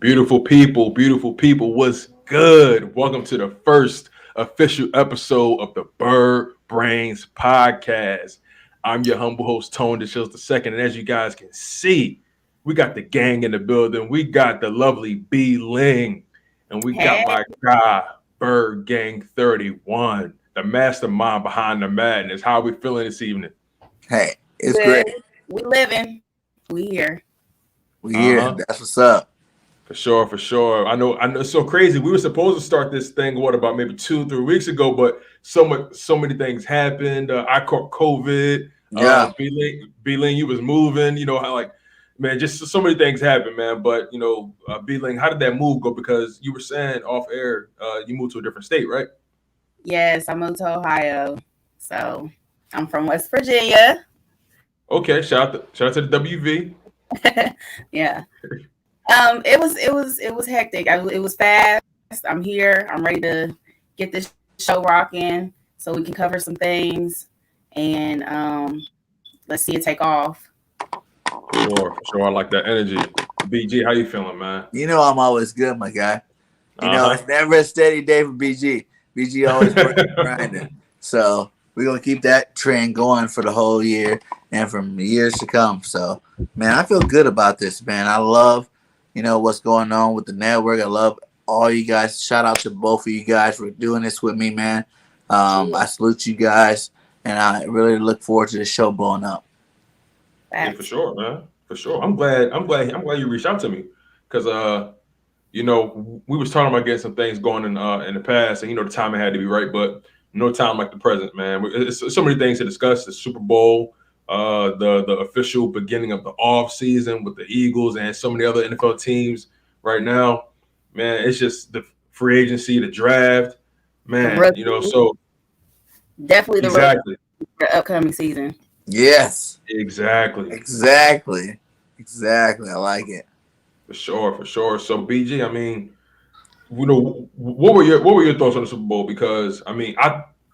Beautiful people, what's good? Welcome to the first official episode of the Bird Brainz Podcast. I'm your humble host, Tone DeShields the second, and as you guys can see, we got the gang in the building. We got the lovely B Ling, and we got Hey, my guy, Bird Gang 31, the mastermind behind the madness. How are we feeling this evening? Hey, it's good. great. We living. We here. We here. Uh-huh. That's what's up. For sure. I know. It's so crazy. We were supposed to start this thing, what, about maybe 2-3 weeks ago, but so many things happened. I caught COVID. Yeah. B-Ling, you was moving. You know how, like, man, just so many things happened, man. But B-Ling, how did that move go? Because you were saying off air, you moved to a different state, right? Yes, I moved to Ohio. So I'm from West Virginia. Okay. Shout out to the WV. Yeah. It was hectic. It was fast. I'm here. I'm ready to get this show rocking so we can cover some things and let's see it take off. For sure. I like that energy. BG, how you feeling, man? You know I'm always good, my guy. You know, Uh-huh. it's never a steady day for BG. BG always grinding. So we're gonna keep that trend going for the whole year and from years to come. So man, I feel good about this, man. I love, what's going on with the network. I love all you guys. Shout out to both of you guys for doing this with me, man. I salute you guys, and I really look forward to the show blowing up. Yeah, for sure, man. For sure. I'm glad you reached out to me because we was talking about getting some things going in the past, and the timing had to be right, but no time like the present, man. It's so many things to discuss. The Super Bowl, the official beginning of the off season with the Eagles and so many other NFL teams right now. Man, it's just the free agency, the draft, man. So Definitely the exactly, the upcoming season. Yes. exactly. Exactly. I like it. For sure. So BG, I mean, what were your thoughts on the Super Bowl? Because I mean,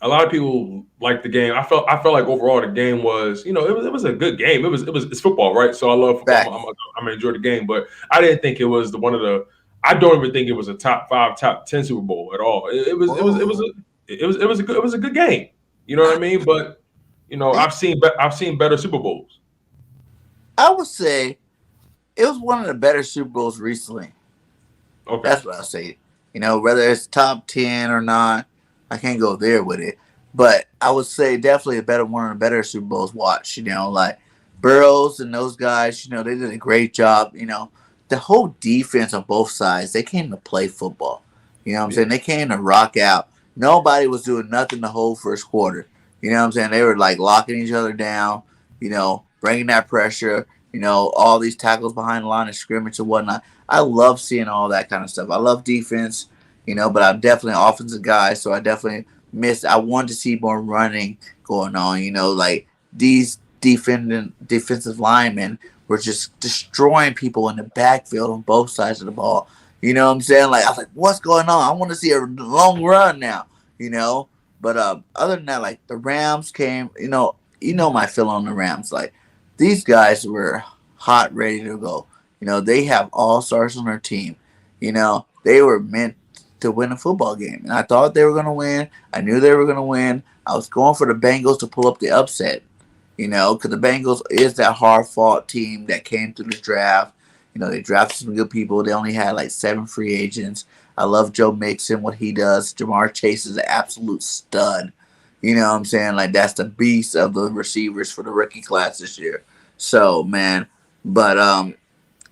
a lot of people like the game. I felt like overall the game was, it was a good game. It's football, right? So I love football. Back. I'm gonna enjoy the game, but I didn't think it was one of the. I don't even think it was a top 5, top 10 Super Bowl at all. It was a good game. You know what I mean? But I've seen better Super Bowls. I would say it was one of the better Super Bowls recently. Okay. That's what I'll say. Whether it's top 10 or not, I can't go there with it. But I would say definitely one of the better Super Bowls watched. Like Burrows and those guys, they did a great job. The whole defense on both sides, they came to play football. You know what I'm saying? They came to rock out. Nobody was doing nothing the whole first quarter. You know what I'm saying? They were like locking each other down, bringing that pressure, all these tackles behind the line of scrimmage and whatnot. I love seeing all that kind of stuff. I love defense, but I'm definitely an offensive guy, so I definitely I want to see more running going on, like these defensive linemen were just destroying people in the backfield on both sides of the ball. You know what I'm saying? Like, I was like, what's going on? I want to see a long run now, But other than that, like the Rams came, my feeling on the Rams. Like these guys were hot, ready to go. They have all stars on their team. They were meant to win a football game. And I thought they were going to win. I knew they were going to win. I was going for the Bengals to pull up the upset, because the Bengals is that hard-fought team that came through the draft. They drafted some good people. They only had like 7 free agents. I love Joe Mixon, what he does. Jamar Chase is an absolute stud. You know what I'm saying? Like, that's the beast of the receivers for the rookie class this year. So, man. But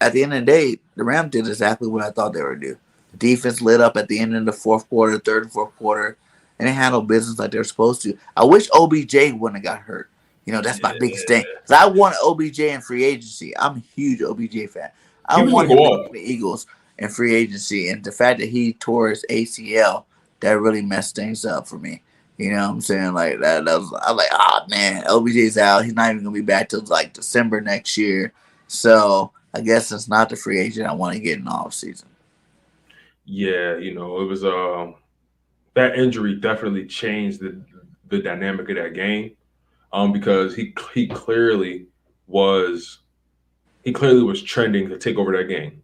at the end of the day, the Rams did exactly what I thought they would do. The defense lit up at the end of the fourth quarter, third and fourth quarter, and they handled business like they're supposed to. I wish OBJ wouldn't have got hurt. That's my biggest thing. Because I want OBJ in free agency. I'm a huge OBJ fan. I want him to the Eagles in free agency. And the fact that he tore his ACL, that really messed things up for me. You know what I'm saying? Like that was, I was like, man, OBJ's out. He's not even gonna be back till like December next year. So I guess it's not the free agent I want to get in the off season. Yeah, it was that injury definitely changed the dynamic of that game. Because he clearly was trending to take over that game.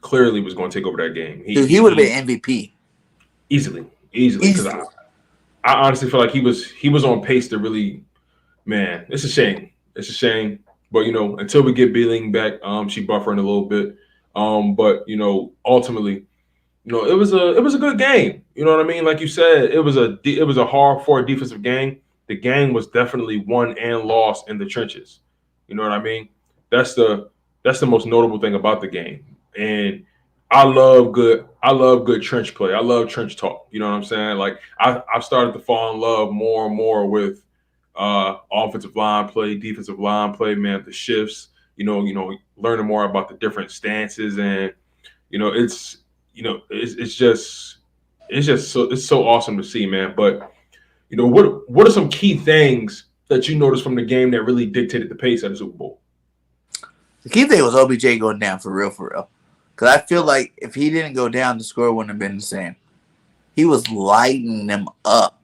clearly was going to take over that game. He would have been MVP easily. Because I honestly feel like he was on pace to really. Man, it's a shame. But until we get B-Ling back, she buffering a little bit. But ultimately, it was a good game. You know what I mean? Like you said, it was a hard-fought defensive game. The game was definitely won and lost in the trenches. You know what I mean? That's the most notable thing about the game. And I love good trench play. I love trench talk. You know what I'm saying? Like I've started to fall in love more and more with offensive line play, defensive line play, man, the shifts, learning more about the different stances, and it's so awesome to see, man. But what are some key things that you noticed from the game that really dictated the pace of the Super Bowl? The key thing was OBJ going down for real. Because I feel like if he didn't go down, the score wouldn't have been the same. He was lighting them up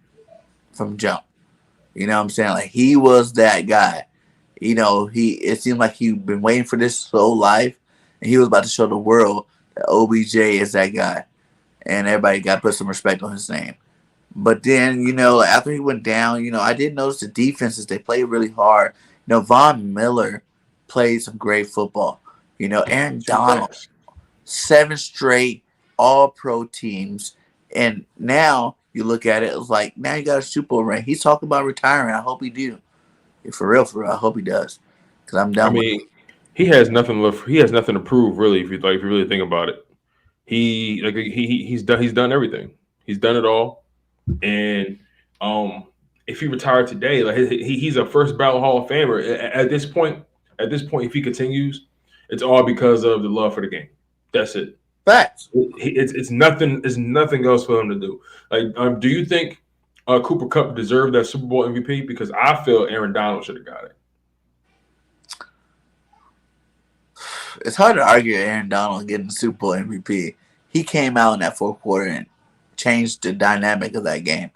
from jump. You know what I'm saying? Like, he was that guy. It seemed like he'd been waiting for this his whole life, and he was about to show the world that OBJ is that guy. And everybody got to put some respect on his name. But then, after he went down, I did notice the defenses, they played really hard. Von Miller played some great football. Aaron Donald, 7 straight all-pro teams. And now you look at it, it's like, now you got a Super Bowl ring. He's talking about retiring. I hope he do. For real, I hope he does. Because I'm done with it. He has nothing left. He has nothing to prove, really, if you really think about it. He's done everything. He's done it all. And if he retired today, like he's a first ballot Hall of Famer. At this point, if he continues, it's all because of the love for the game. That's it. Facts. It's nothing else for him to do. Like, do you think Cooper Kupp deserved that Super Bowl MVP? Because I feel Aaron Donald should have got it. It's hard to argue Aaron Donald getting the Super Bowl MVP. He came out in that fourth quarter and changed the dynamic of that game.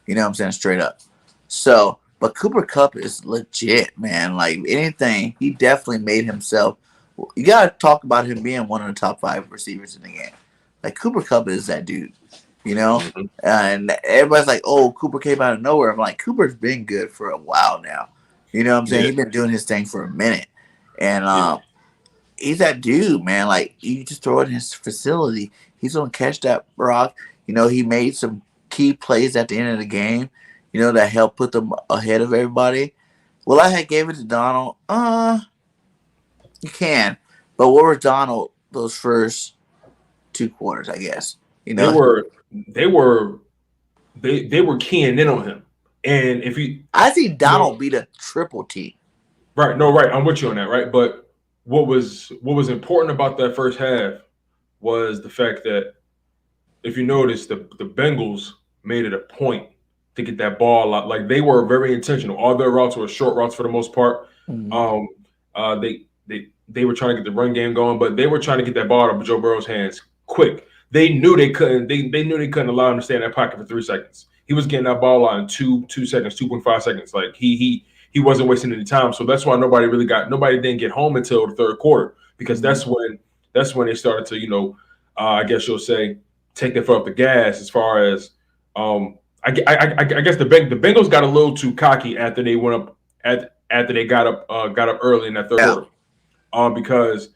You know what I'm saying? Straight up. So, but Cooper Kupp is legit, man. Like, anything, he definitely made himself. You got to talk about him being one of the top 5 receivers in the game. Like, Cooper Kupp is that dude, Mm-hmm. And everybody's like, oh, Cooper came out of nowhere. I'm like, Cooper's been good for a while now. You know what I'm saying? Yeah. He's been doing his thing for a minute. And he's that dude, man. Like, you just throw it in his facility. He's going to catch that rock. He made some key plays at the end of the game, that helped put them ahead of everybody. Well, I had gave it to Donald. You can. But what were Donald those first 2 quarters, I guess? They were keying in on him. And if you I see Donald beat a triple team. Right. No, right. I'm with you on that, right? But what was important about that first half was the fact that if you notice, the Bengals made it a point to get that ball a lot. Like, they were very intentional. All their routes were short routes for the most part. Mm-hmm. They were trying to get the run game going, but they were trying to get that ball out of Joe Burrow's hands quick. They knew they couldn't. They knew they couldn't allow him to stay in that pocket for 3 seconds. He was getting that ball out in 2 seconds, 2.5 seconds. Like, he wasn't wasting any time. So that's why nobody didn't get home until the third quarter, because that's when they started to, I guess you'll say, take their foot off the gas as far as I guess the Bengals got a little too cocky after they went up after they got up early in that third quarter. Because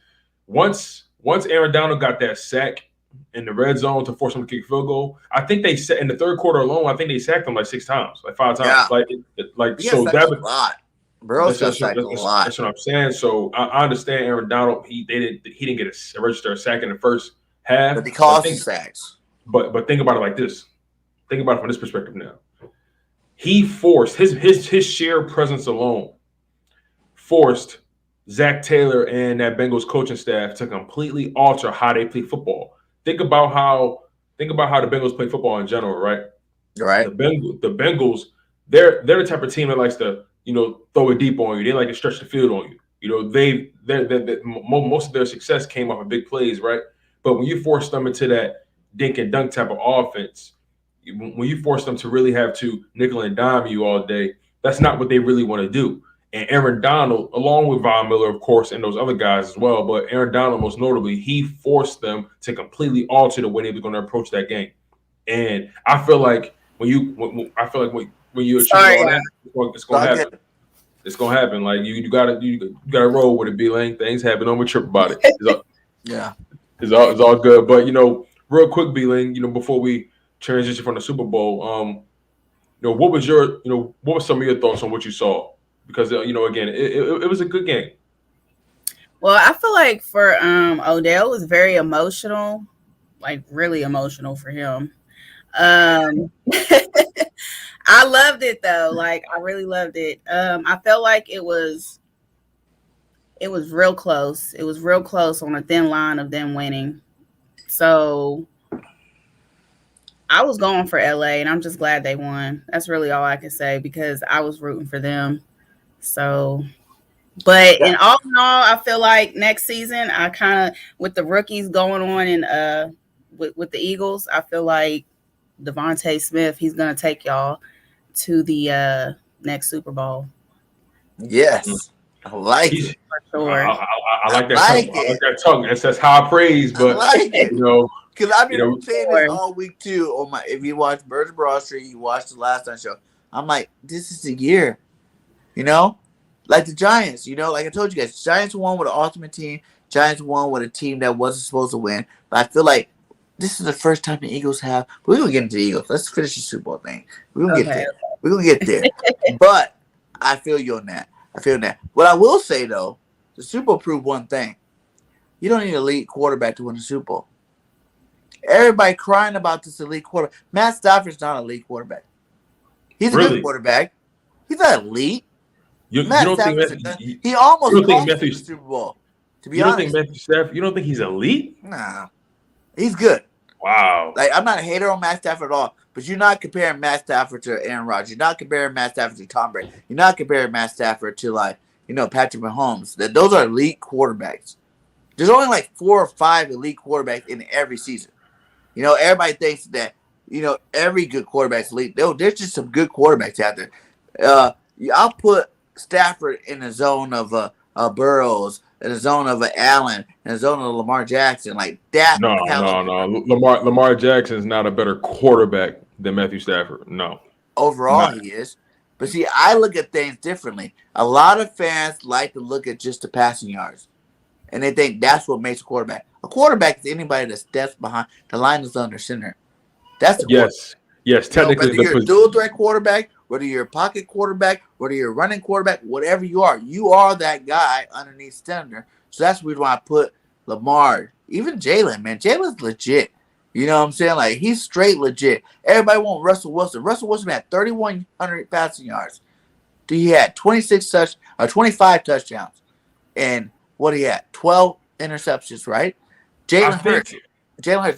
once Aaron Donald got that sack in the red zone to force him to kick a field goal, I think they set in the third quarter alone. I think they sacked him like 6 times, like 5 times. Yeah. So that was a lot. Bro, that's a lot. That's what I'm saying. So I understand Aaron Donald. He didn't get a register sack in the first half, but they caused sacks. But think about it like this. Think about it from this perspective now. He forced his sheer presence alone forced Zach Taylor and that Bengals coaching staff to completely alter how they play football. Think about how the Bengals play football in general, right? Right. The Bengals, they're the type of team that likes to, throw it deep on you. They like to stretch the field on you. Most of their success came off of big plays, right? But when you force them into that dink and dunk type of offense, when you force them to really have to nickel and dime you all day, that's not what they really want to do. And Aaron Donald, along with Von Miller, of course, and those other guys as well, but Aaron Donald, most notably, he forced them to completely alter the way they were going to approach that game. And I feel like when you achieve all that, it's going to happen. It's going to happen. Like you gotta roll with it, B-Lane. Things happen. Don't trip about it. It's all good. But real quick, B-Lane, before we transition from the Super Bowl, what was some of your thoughts on what you saw? Because again, it was a good game. Well, I feel like for Odell, it was very emotional, like really emotional for him. I loved it though. Like I really loved it. I felt like it was real close. It was real close on a thin line of them winning. So I was going for LA, and I'm just glad they won. That's really all I can say because I was rooting for them. So, but in all, I feel like next season, I kind of with the rookies going on and with the Eagles, I feel like Devonta Smith, he's gonna take y'all to the next Super Bowl. Yes, I like it. For sure. I like that. I like that tongue. That's high praise, but because I've been saying this all week too. If you watch Bird Brainz Podcast, you watch the last time show. I'm like, this is the year. Like the Giants, like I told you guys, Giants won with an ultimate team. Giants won with a team that wasn't supposed to win. But I feel like this is the first time the Eagles have. We're going to get into the Eagles. Let's finish the Super Bowl thing. We're going to get there. We're going to get there. But I feel you on that. What I will say, though, the Super Bowl proved one thing. You don't need an elite quarterback to win the Super Bowl. Everybody crying about this elite quarterback. Matt Stafford's not an elite quarterback. He's a good quarterback. He's not elite. You don't think he almost cost the Super Bowl. To be honest, you don't think Matthew Stafford? You don't think he's elite? Nah, he's good. Wow. Like I'm not a hater on Matt Stafford at all, but you're not comparing Matt Stafford to Aaron Rodgers. You're not comparing Matt Stafford to Tom Brady. You're not comparing Matt Stafford to Patrick Mahomes. Those are elite quarterbacks. There's only like 4 or 5 elite quarterbacks in every season. Everybody thinks that every good quarterback's elite. There's just some good quarterbacks out there. I'll put Stafford in the zone of Burrows, in the zone of Allen, in the zone of Lamar Jackson, like that. No. Lamar Jackson is not a better quarterback than Matthew Stafford. No. Overall, he is. But see, I look at things differently. A lot of fans like to look at just the passing yards, and they think that's what makes a quarterback. A quarterback is anybody that steps behind the line is under center. That's the yes. Technically, whether you're a dual threat quarterback, whether you're a pocket quarterback, whether you're a running quarterback, whatever you are that guy underneath center. So that's the reason why I put Lamar, even Jalen, man. Jalen's legit. You know what I'm saying? Like, he's straight legit. Everybody wants Russell Wilson. Russell Wilson had 3,100 passing yards. He had 25 touchdowns. And what he had? 12 interceptions, right? Jalen Hurts,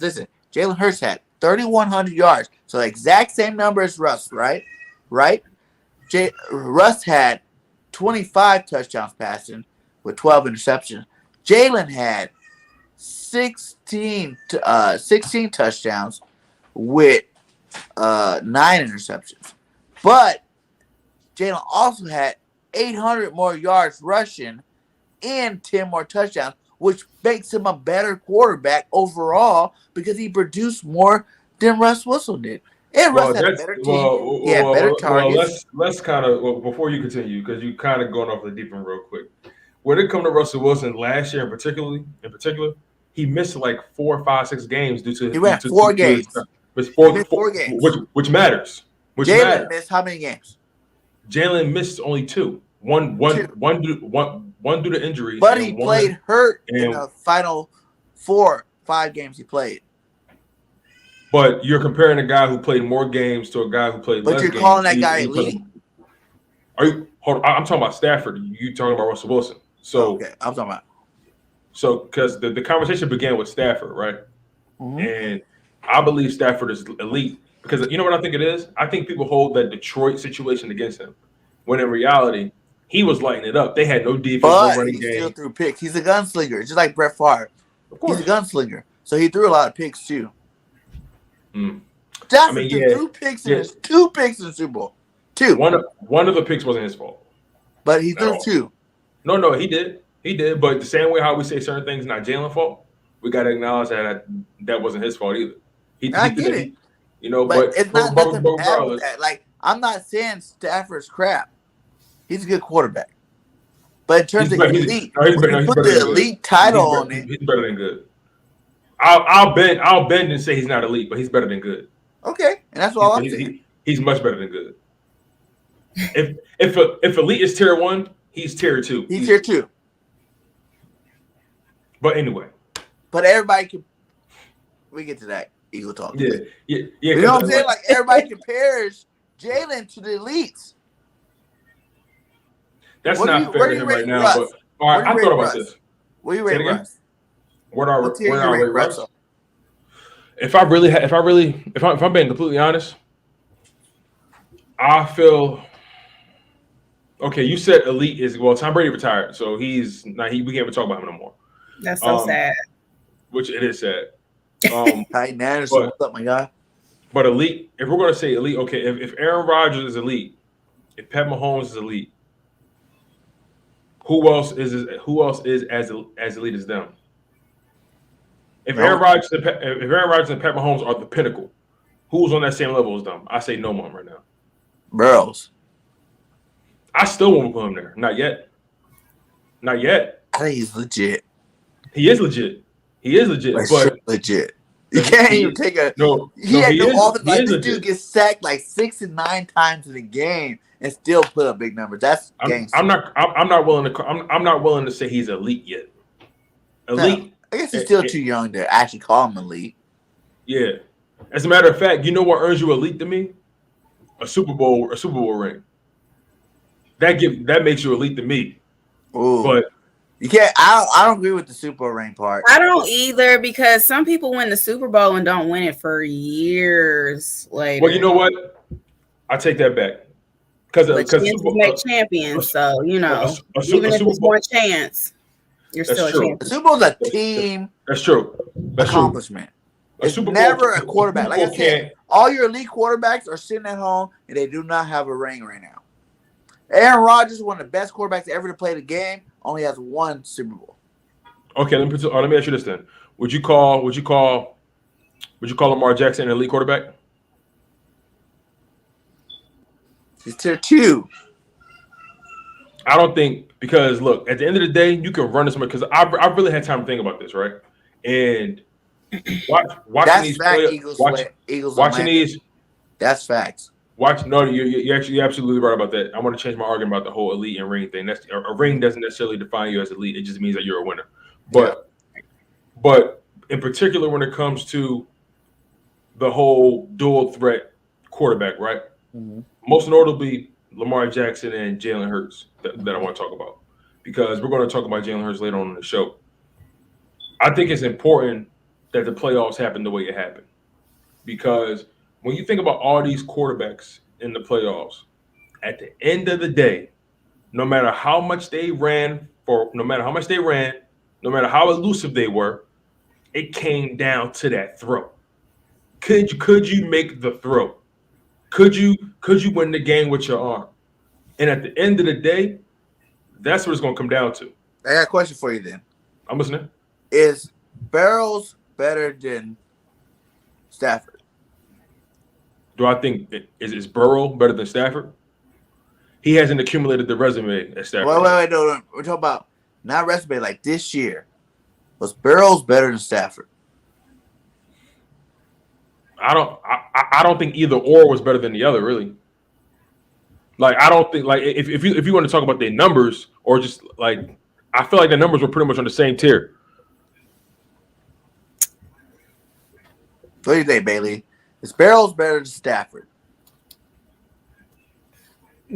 listen. Jalen Hurts had 3,100 yards. So the exact same number as Russ, right? Russ had 25 touchdowns passing with 12 interceptions. Jalen had 16 touchdowns with 9 interceptions. But Jalen also had 800 more yards rushing and 10 more touchdowns, which makes him a better quarterback overall because he produced more than Russ Wilson did. And Russ had a better team. He had better targets. Let's kind of, before you continue, because you kind of going off the deep end real quick. When it comes to Russell Wilson last year in particular, he missed like 4, 5, 6 games due to he ran 4 games. Four games, which matters. Jalen missed how many games? Jalen missed only 2. One due to injury. But he played hurt in the final 4, 5 games he played. But you're comparing a guy who played more games to a guy who played less games. But you're calling that guy elite? I'm talking about Stafford. You talking about Russell Wilson. So okay, I'm talking about. So because the conversation began with Stafford, right? Mm-hmm. And I believe Stafford is elite because you know what I think it is? I think people hold that Detroit situation against him. When in reality, he was lighting it up. They had no defense, no running game. He still threw picks. He's a gunslinger, just like Brett Favre. Of course. He's a gunslinger. So he threw a lot of picks too. Stafford threw 2 picks in the Super Bowl. 2. One of the picks wasn't his fault. But he threw 2. No, he did. He did. But the same way how we say certain things not Jalen's fault, we got to acknowledge that wasn't his fault either. I get it. But it's not nothing bad with that. Like, I'm not saying Stafford's crap. He's a good quarterback. But in terms of elite, when you put the elite title on it, he's better than good. I'll bend and say he's not elite, but he's better than good. Okay, and that's all I'm saying. He's much better than good. If elite is tier 1, he's tier 2. He's tier 2. But anyway. But everybody can. We get to that Eagle talk. Yeah. You know what I'm saying? Like, everybody compares Jalen to the elites. That's not fair to him right now. But all right, I thought about this. What do you rate Russ? Where I rate Russ? If I'm being completely honest, I feel okay. You said elite is Tom Brady retired, so he's not. We can't even talk about him no more. That's so sad. Which it is sad. Titan Anderson, what's up, my guy? But elite, if we're gonna say elite, okay, if Aaron Rodgers is elite, if Pat Mahomes is elite, who else is as elite as them? If Aaron Rodgers and Pat Mahomes are the pinnacle, who's on that same level as them? I say no one right now. Burrows. I still won't put him there. Not yet. Not yet. I think he's legit. He is legit. But legit. You can't even take a He had no offense. Like, this dude gets sacked like 6 and 9 times in a game and still put up big numbers. That's gangster. I'm not willing to say he's elite yet. Elite. No, I guess he's still too young to actually call him elite. Yeah. As a matter of fact, you know what earns you elite to me? A Super Bowl ring. That makes you elite to me. Ooh. But you can't. I don't agree with the Super Bowl ring part. I don't either, because some people win the Super Bowl and don't win it for years later. Well, you know what? I take that back. Because make champions, so even if it's one chance, you're still a champion. The Super Bowl's a team. That's true. Accomplishment. It's never a quarterback. Like I said, all your elite quarterbacks are sitting at home and they do not have a ring right now. Aaron Rodgers, one of the best quarterbacks ever to play the game, only has 1 Super Bowl. Okay, let me ask you this then. Would you call Lamar Jackson an elite quarterback? He's tier 2. I don't think, because look, at the end of the day, you can run this much, because I really had time to think about this, right? And watching these players, watching these. That's facts. You're absolutely right about that. I want to change my argument about the whole elite and ring thing. That's a ring doesn't necessarily define you as elite. It just means that you're a winner. But in particular, when it comes to the whole dual threat quarterback, right? Mm-hmm. Most notably Lamar Jackson and Jalen Hurts that I want to talk about, because we're going to talk about Jalen Hurts later on in the show. I think it's important that the playoffs happen the way it happened, because when you think about all these quarterbacks in the playoffs, at the end of the day, no matter how much they ran, no matter how elusive they were, it came down to that throw. Could you make the throw? Could you win the game with your arm? And at the end of the day, that's what it's going to come down to. I got a question for you then. I'm listening. Is Burrows better than Stafford? Do I think is Burrow better than Stafford? He hasn't accumulated the resume as Stafford. Wait, no. We're talking about not resume, like this year. Was Burrows better than Stafford? I don't think either or was better than the other, really. Like, I don't think, like, if you want to talk about their numbers, or just like, I feel like the numbers were pretty much on the same tier. What do you think, Bailey? Is Burrows better than Stafford?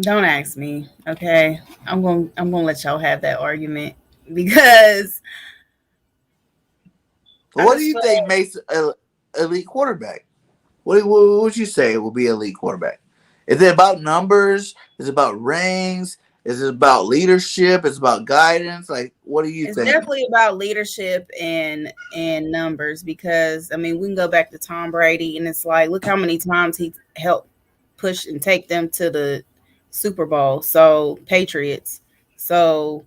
Don't ask me, okay? I'm gonna let y'all have that argument, because. What do you think makes an elite quarterback? What would you say will be an elite quarterback? Is it about numbers? Is it about rings? Is it about leadership? Is it about guidance? Like, what do you think? It's definitely about leadership and numbers, because, I mean, we can go back to Tom Brady, and it's like, look how many times he helped push and take them to the Super Bowl. So Patriots. So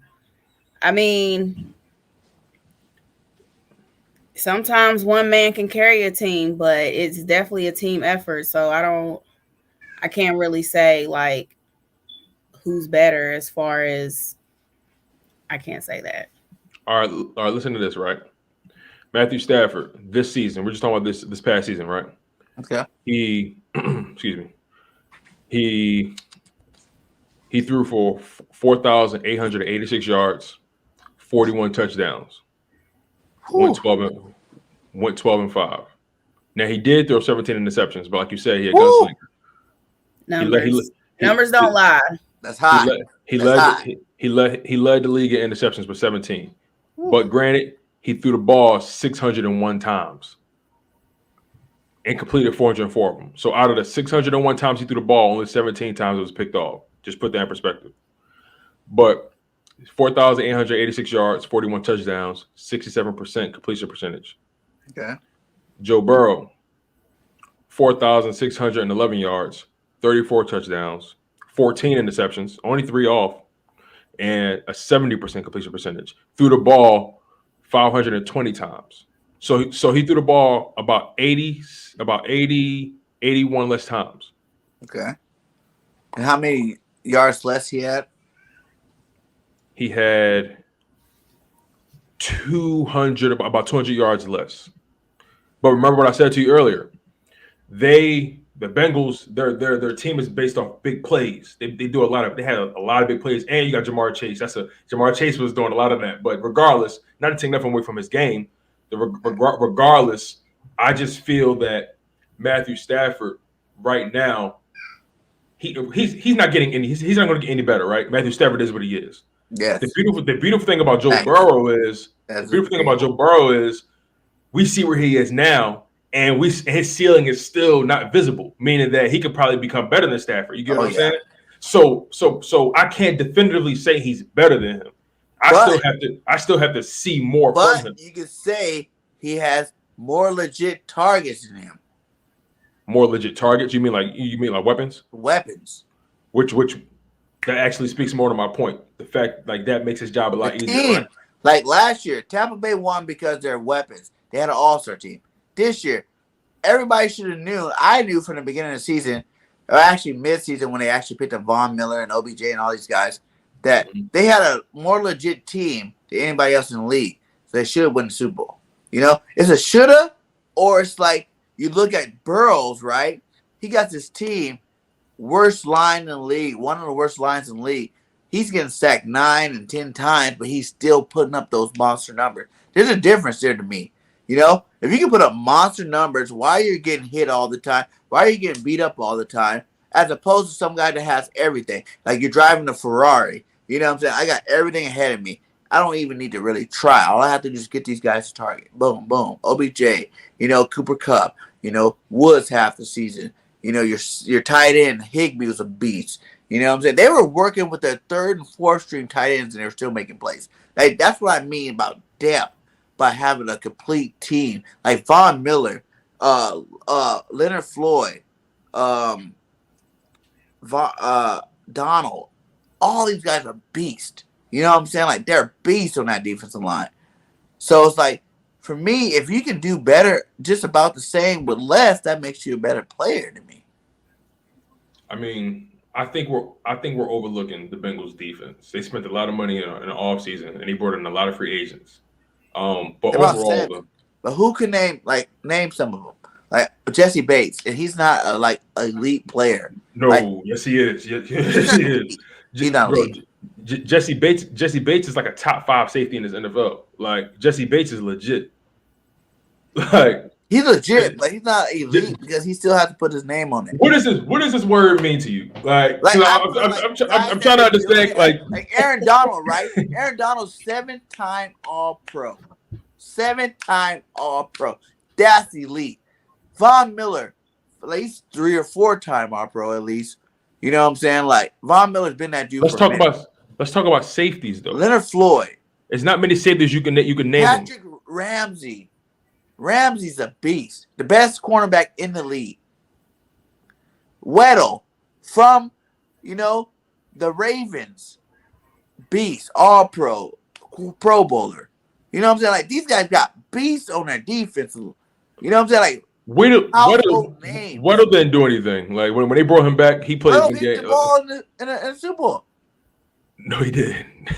I mean, sometimes one man can carry a team, but it's definitely a team effort. So I can't really say like who's better as far as I can't say that. All right, listen to this, right? Matthew Stafford, this season, we're just talking about this past season, right? Okay. He excuse me. He threw for 4,886 yards, 41 touchdowns. Went 12-5. Now he did throw 17 interceptions, but like you said, he had gunslinger. Numbers don't lie. That's high. He led the league in interceptions with 17. Woo. But granted, he threw the ball 601 times and completed 404 of them. So out of the 601 times he threw the ball, only 17 times it was picked off. Just put that in perspective. But 4,886 yards, 41 touchdowns, 67% completion percentage. Okay. Joe Burrow, 4,611 yards, 34 touchdowns, 14 interceptions, only 3 off, and a 70% completion percentage. Threw the ball 520 times. So he threw the ball about 81 less times. Okay. And how many yards less he had? He had about 200 yards less. But remember what I said to you earlier. The Bengals, their team is based off big plays. They had a lot of big plays, and you got Jamar Chase. Jamar Chase was doing a lot of that. But regardless, not to take nothing away from his game, regardless, I just feel that Matthew Stafford right now, he's not getting any. He's not going to get any better, right? Matthew Stafford is what he is. Yes. The beautiful thing about Joe Burrow is we see where he is now. And his ceiling is still not visible, meaning that he could probably become better than Stafford. You get what I'm saying? So I can't definitively say he's better than him. I still have to see more from him. But you could say he has more legit targets than him. More legit targets? You mean like weapons? Weapons. Which that actually speaks more to my point. The fact like that makes his job a lot easier. Right? Like last year, Tampa Bay won because of their weapons. They had an all-star team. This year, everybody should have knew. I knew from the beginning of the season, or actually mid-season when they actually picked up Von Miller and OBJ and all these guys, that they had a more legit team than anybody else in the league. So they should have won the Super Bowl. You know, it's a shoulda, or it's like you look at Burrows, right? He got this team, worst line in the league, one of the worst lines in the league. He's getting sacked 9 and 10 times, but he's still putting up those monster numbers. There's a difference there to me. You know, if you can put up monster numbers, why are you getting hit all the time? Why are you getting beat up all the time? As opposed to some guy that has everything. Like you're driving a Ferrari. You know what I'm saying? I got everything ahead of me. I don't even need to really try. All I have to do is get these guys to target. Boom, boom. OBJ, you know, Cooper Kupp, you know, Woods half the season. You know, your tight end, Higbee was a beast. You know what I'm saying? They were working with their 3rd and 4th string tight ends and they were still making plays. Like, that's what I mean about depth. By having a complete team like Von Miller, Leonard Floyd, Donald, all these guys are beasts. You know what I'm saying? Like they're beasts on that defensive line. So it's like for me, if you can do better, just about the same with less, that makes you a better player to me. I mean, I think we're overlooking the Bengals defense. They spent a lot of money in the offseason and they brought in a lot of free agents. But overall, but who can name some of them? Like Jesse Bates, and he's not a elite player. No, yes he is. Yes, he is. He's not elite. Jesse Bates is like a top 5 safety in his NFL. Like Jesse Bates is legit. Like he's legit, but he's not elite because he still has to put his name on it. What does this word mean to you? I'm trying to understand. Like Aaron Donald, right? Aaron Donald's 7-time All-Pro. 7-time All-Pro. That's elite. Von Miller, at least 3 or 4-time All-Pro at least. You know what I'm saying? Like Von Miller's been that dude. Let's talk about safeties though. Leonard Floyd. There's not many safeties you can name. Patrick Ramsey. Ramsey's a beast. The best cornerback in the league. Weddle from, the Ravens, beast, all pro bowler. You know what I'm saying? Like, these guys got beasts on their defense. You know what I'm saying? Like, Weddle didn't do anything. Like, when they brought him back, he played one game. The ball in the Super Bowl. No, he didn't.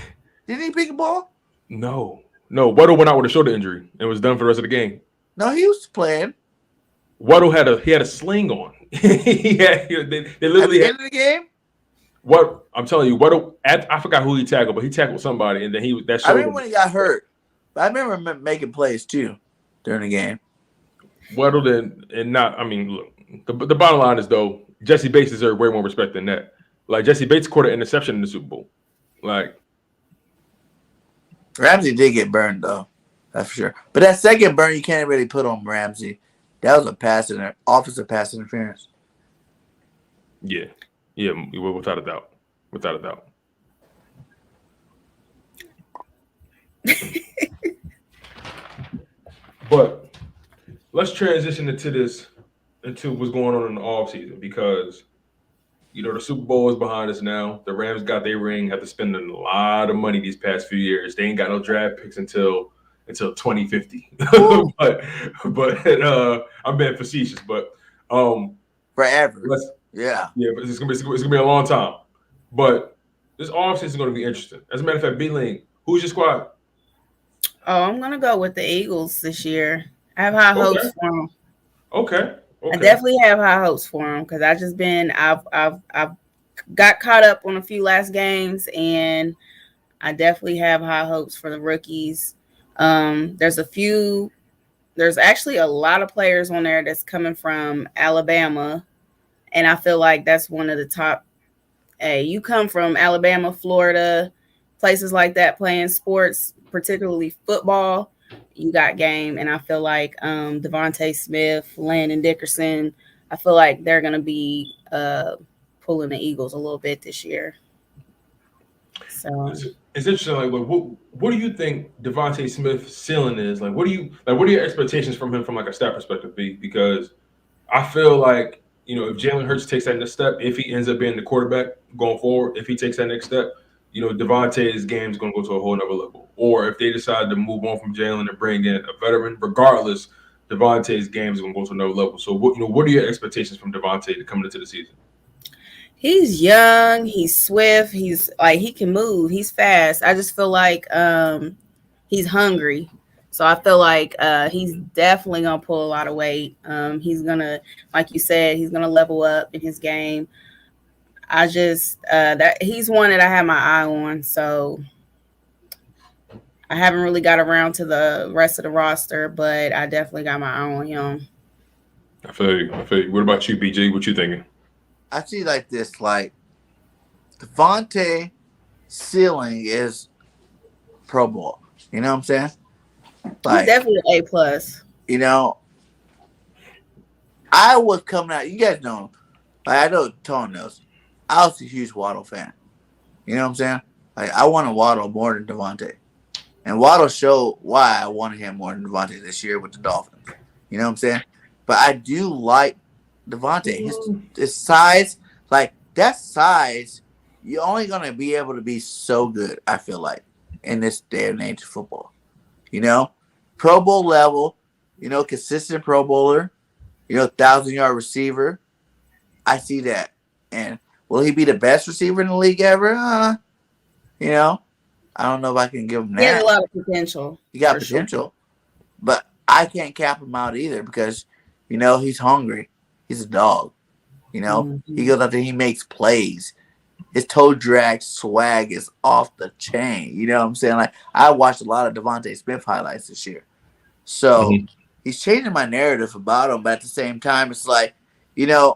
Did he pick a ball? No. Weddle went out with a shoulder injury and was done for the rest of the game. No, he was playing. Weddle had a sling on. They literally at the end of the game. What I'm telling you, Weddle, I forgot who he tackled, but he tackled somebody, and then that showed. I remember when he got hurt, but I remember making plays too during the game. Weddle didn't, and not. I mean, look, the bottom line is though, Jesse Bates deserves way more respect than that. Like, Jesse Bates caught an interception in the Super Bowl. Like, Ramsey did get burned though, that's for sure. But that second burn you can't really put on Ramsey. That was a offensive pass interference. Yeah, without a doubt. But let's transition into what's going on in the offseason, because the Super Bowl is behind us now. The Rams got their ring, had to spend a lot of money these past few years. They ain't got no draft picks until 2050. but I'm being facetious, but forever. Yeah, but it's gonna be a long time. But this offseason is gonna be interesting. As a matter of fact, B-Ling, who's your squad? Oh, I'm gonna go with the Eagles this year. I have high hopes for them. Okay. I definitely have high hopes for them because I've got caught up on a few last games, and I definitely have high hopes for the rookies. There's actually a lot of players on there that's coming from Alabama, and I feel like that's one of the top. Hey, you come from Alabama, Florida, places like that, playing sports, particularly football, you got game. And I feel like Devonta Smith, Landon Dickerson, I feel like they're going to be pulling the Eagles a little bit this year. So it's interesting. Like, what do you think Devonta Smith's ceiling is? Like, what are your expectations from him from like a stat perspective be? Because I feel like, if Jalen Hurts takes that next step, if he ends up being the quarterback going forward, if he takes that next step, Devontae's game is going to go to a whole nother level. Or if they decide to move on from Jalen and bring in a veteran, regardless, Devontae's game is going to go to another level. So what are your expectations from Devonta to coming into the season? He's young, he's swift, he's like, he can move, he's fast. I just feel like he's hungry. So I feel like he's definitely going to pull a lot of weight. He's going to, like you said, he's going to level up in his game. I just that he's one that I have my eye on. So I haven't really got around to the rest of the roster, but I definitely got my eye on him. I feel you. What about you, BG? What you thinking? I see like this, like Devontae ceiling is Pro Bowl. You know what I'm saying? Like, he's definitely an A+. I was coming out. You guys know, like, I know Tone knows. I was a huge Waddle fan. You know what I'm saying? Like, I wanted Waddle more than Devontae. And Waddle showed why I wanted him more than Devontae this year with the Dolphins. You know what I'm saying? But I do like Devontae. His size, like, that size, you're only going to be able to be so good, I feel like, in this day and age of football. Pro Bowl level, consistent Pro Bowler, 1,000-yard receiver. I see that. And will he be the best receiver in the league ever? I don't know if I can give him that. He has a lot of potential. He got potential. Sure. But I can't cap him out either because, he's hungry. He's a dog. He goes out there, he makes plays. His toe drag swag is off the chain. You know what I'm saying? Like, I watched a lot of Devonta Smith highlights this year. So he's changing my narrative about him. But at the same time, it's like, we got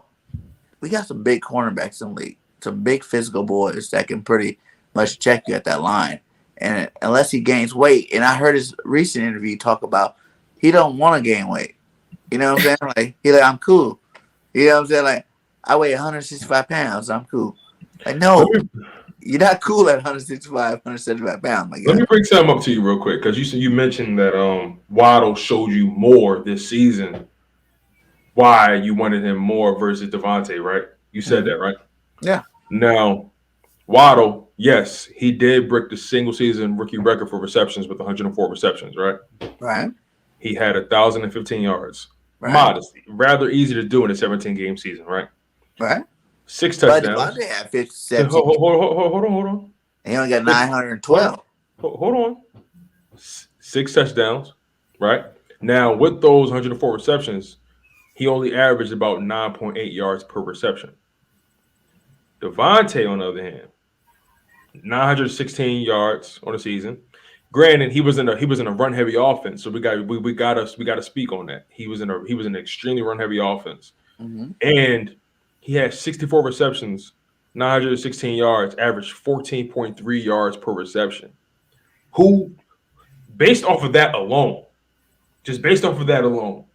some big cornerbacks in the league. Some big physical boys that can pretty much check you at that line. And unless he gains weight, and I heard his recent interview talk about he don't want to gain weight. You know what I'm saying? Like, he's like, I'm cool. You know what I'm saying? Like, I weigh 165 pounds. I'm cool. Like, no, you're not cool at 165, 175 pounds. Let me bring something up to you real quick, because you mentioned that Waddle showed you more this season. Why you wanted him more versus Devontae, right? You said that, right? Yeah. Now, Waddle, yes, he did break the single season rookie record for receptions with 104 receptions, right? Right. He had 1,015 yards. Right. Modest, rather easy to do in a 17-game season, right? Right. 6 touchdowns. But Devontae had 57. Hold on. And he only got 912. Hold on. 6 touchdowns, right? Now, with those 104 receptions, he only averaged about 9.8 yards per reception. Devontae, on the other hand, 916 yards on the season. Granted, he was in a run heavy offense, so we got to speak on that. He was in an extremely run heavy offense, and he had 64 receptions, 916 yards, averaged 14.3 yards per reception. Who, based off of that alone, Devontae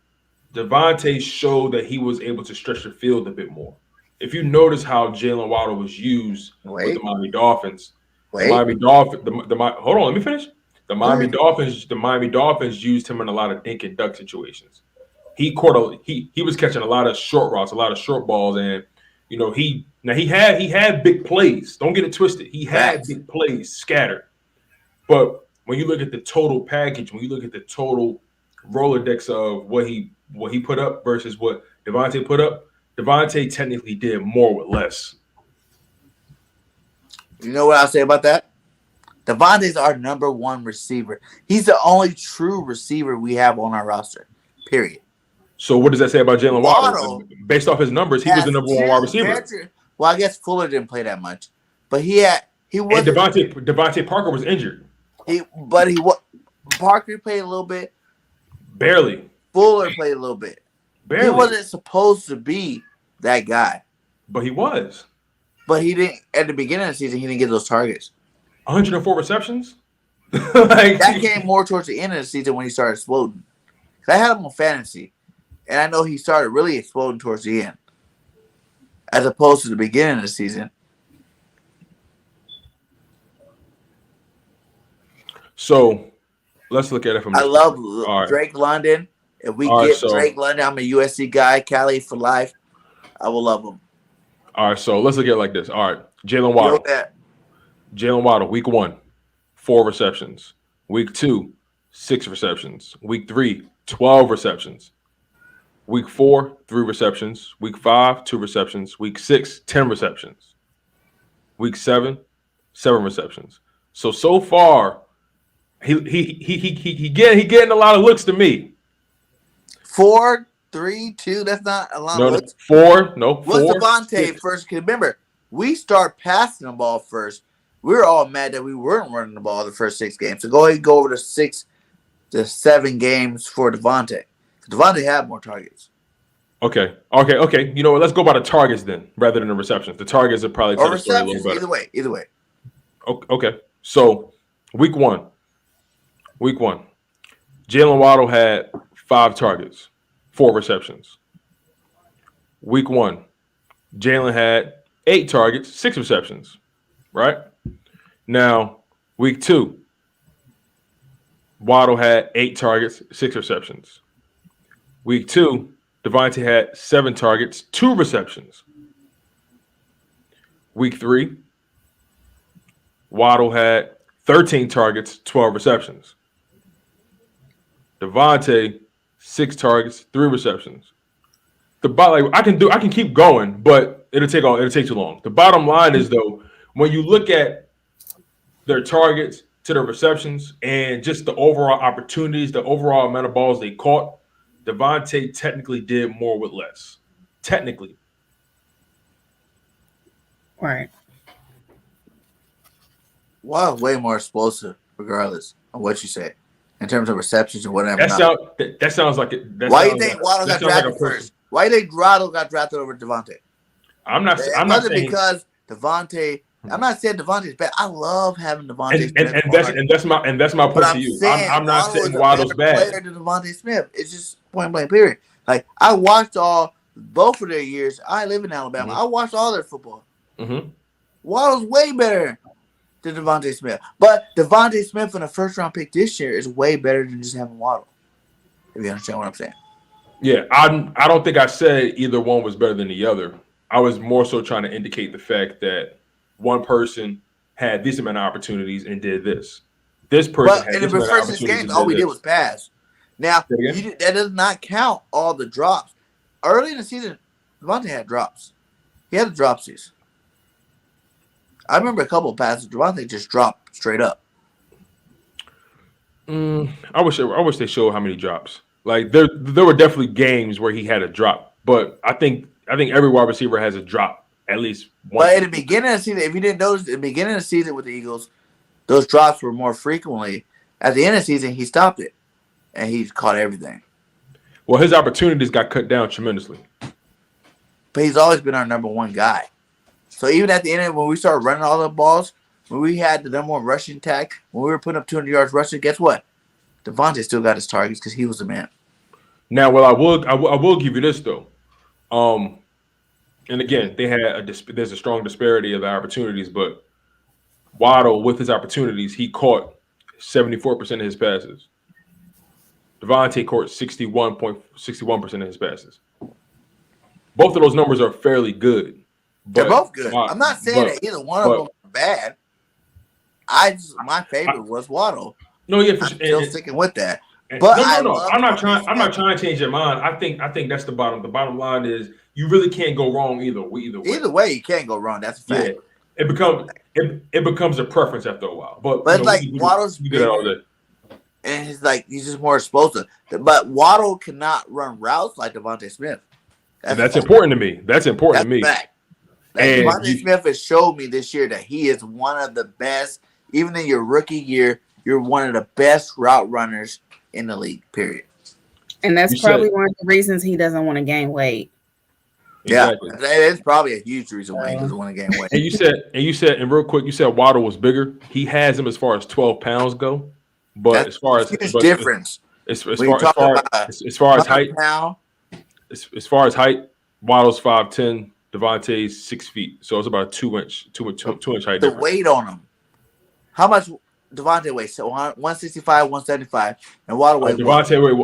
showed that he was able to stretch the field a bit more. If you notice how Jalen Waddle was used with the Miami Dolphins, hold on, let me finish. The Miami Dolphins used him in a lot of dink and duck situations. He was catching a lot of short routes, a lot of short balls, and he had big plays. Don't get it twisted. He had big plays scattered. But when you look at the total package, when you look at the total Rolodex of what he put up versus what Devontae put up, Devontae technically did more with less. You know what I'll say about that? Devontae's our number one receiver. He's the only true receiver we have on our roster, period. So what does that say about Jalen Waddle? Based off his numbers, he was the number one wide receiver. Well, I guess Fuller didn't play that much. But he was. And Devontae Parker was injured. Parker played a little bit. Barely. Fuller played a little bit. Barely. He wasn't supposed to be that guy. But he was. But he didn't, at the beginning of the season, he didn't get those targets. 104 receptions? That came more towards the end of the season when he started exploding. I had him on fantasy, and I know he started really exploding towards the end, as opposed to the beginning of the season. So, let's look at it from. I love Drake London. If we get Drake London, I'm a USC guy, Cali for life. I will love him. All right, so let's look at it like this. All right, Jalen Waddle. Jalen Waddle, week 1, 4 receptions. Week 2, 6 receptions. Week 3, 12 receptions. Week 4, 3 receptions. Week 5, 2 receptions. Week 6, 10 receptions. Week 7, 7 receptions. So far, he getting a lot of looks to me. 4, 3, 2. That's not a lot of looks. 4. What's Devontae first? Because remember, we start passing the ball first. We were all mad that we weren't running the ball the first 6 games. So go ahead and go over the 6 to 7 games for Devontae. Devontae had more targets. Okay. You know what? Let's go by the targets then, rather than the receptions. The targets are probably tell the story a little better. Either way. Okay. So, week 1. Jalen Waddle had 5 targets, 4 receptions. Week 1, Jalen had 8 targets, 6 receptions. Right? Now, week 2, Waddle had 8 targets, 6 receptions. Week 2, Devontae had 7 targets, 2 receptions. Week 3, Waddle had 13 targets, 12 receptions. Devontae, 6 targets, 3 receptions. I can keep going, but it'll take too long. The bottom line is though, when you look at their targets to their receptions and just the overall opportunities, the overall amount of balls they caught, Devontae technically did more with less. Technically. Right. Wow, way more explosive, regardless of what you say, in terms of receptions or whatever. That sounds like it. Why do you think Waddle got drafted first? Why do you think Waddle got drafted over Devontae? I'm not saying because Devontae. I'm not saying Devontae's bad. I love having Devontae Smith. And that's my point to you. I'm not saying Waddle's bad. Player than Devontae Smith. It's just point blank period. Like I watched both of their years. I live in Alabama. I watched all their football. Waddle's way better than Devontae Smith. But Devontae Smith in a first round pick this year is way better than just having Waddle. If you understand what I'm saying. Yeah, I don't think I said either one was better than the other. I was more so trying to indicate the fact that one person had this amount of opportunities and did this. This person had in this the amount of first opportunities. games, all we did was pass. Now, that does not count all the drops. Early in the season, Devonta had drops. He had the dropsies. I remember a couple of passes. Devonta just dropped straight up. I wish they showed how many drops. Like there were definitely games where he had a drop, but I think every wide receiver has a drop at least once. But in the beginning of the season, if you didn't notice, in the beginning of the season with the Eagles, those drops were more frequently. At the end of the season, he stopped it, and he caught everything. Well, his opportunities got cut down tremendously. But he's always been our number one guy. So even at the end, when we started running all the balls, when we had the number one rushing tag, when we were putting up 200 yards rushing, guess what? Devonta still got his targets because he was the man. Now, well, I will give you this though. And again, there's a strong disparity of the opportunities, but Waddle, with his opportunities, he caught 74% of his passes. Devonta caught 61% of his passes. Both of those numbers are fairly good. They're both good. I'm not saying that either one of them are bad. My favorite was Waddle. No, yeah, I'm still sticking with that. But no. I'm not trying to change your mind. I think that's the bottom. The bottom line is you really can't go wrong either way. Either way, you can't go wrong. That's a fact. Yeah, it becomes a preference after a while. But it's like Waddle's bigger, all day. And he's just more explosive. But Waddle cannot run routes like Devonta Smith. That's important to me. That's important to me. Fact. Devonta Smith has showed me this year that he is one of the best. Even in your rookie year, you're one of the best route runners in the league, period. And that's probably one of the reasons he doesn't want to gain weight. Exactly. Yeah, that's probably a huge reason why he doesn't want to gain weight. And real quick, you said Waddle was bigger. He has him as far as 12 pounds go. But that's as far as difference. As far as height, Waddle's 5'10", Devontae's 6 feet. So it's about a 2 inch height. The weight on him. How much Devonta weighs? So 165, 175, and Waddle weighs. Devonta weighs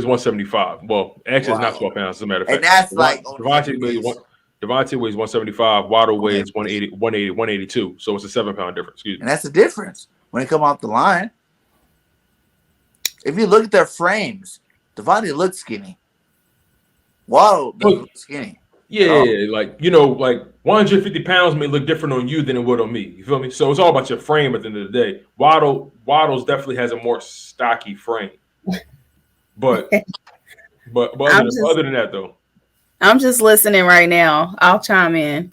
175. Well, actually, it's not 12 pounds. As a matter of fact, and that's Devonta weighs 175. Waddle weighs 182. So it's a 7 pound difference. Excuse me. And that's the difference when it comes off the line. If you look at their frames, Devonta looks skinny. Waddle doesn't look skinny. Yeah, like 150 pounds may look different on you than it would on me. You feel me? So it's all about your frame at the end of the day. Waddle's definitely has a more stocky frame. But other than that though. I'm just listening right now. I'll chime in.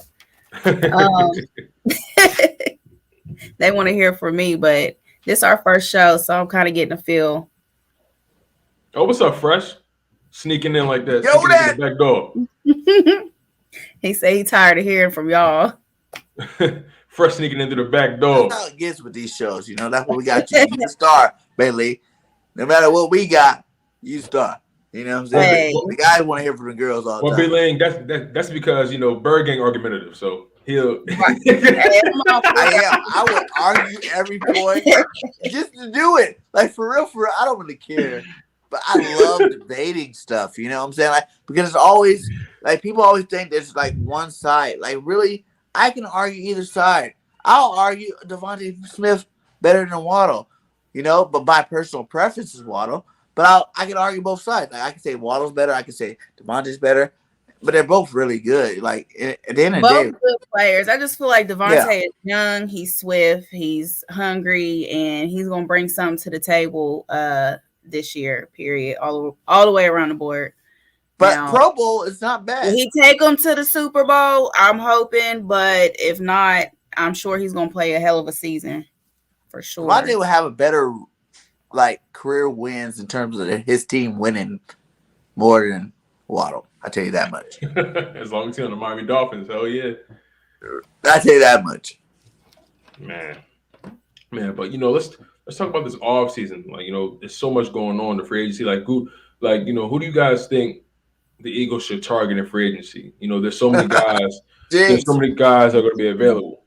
They want to hear from me, but this is our first show, so I'm kind of getting a feel. Oh, what's up, Fresh? Sneaking in like that. Yo, that back door. He said he's tired of hearing from y'all. Fresh sneaking into the back door. That's how it gets with these shows. That's what we got you. You star, Bailey. No matter what we got, you star. You know what I'm saying? Hey. The guys want to hear from the girls all the time. Well, Ling, that's because Bird gang argumentative, so he'll. I would argue every point just to do it. Like for real, I don't really care. But I love debating stuff, you know what I'm saying? Because it's always people always think there's one side. Really, I can argue either side. I'll argue Devonta Smith better than Waddle, but my personal preference is Waddle. But I can argue both sides. I can say Waddle's better, I can say Devonta's better, but they're both really good. At the end of the day, both good players. I just feel like Devonta is young, he's swift, he's hungry, and he's gonna bring something to the table. This year, period, all the way around the board. But Pro Bowl is not bad. Will he take them to the Super Bowl? I'm hoping, but if not, I'm sure he's gonna play a hell of a season for sure. Devonta will have a better career wins in terms of his team winning more than Waddle. I tell you that much. As long as he's on the Miami Dolphins, hell yeah. I tell you that much. Man, but let's talk about this offseason. There's so much going on in the free agency. Who do you guys think the Eagles should target in free agency? There's so many guys. There's so many guys that are going to be available.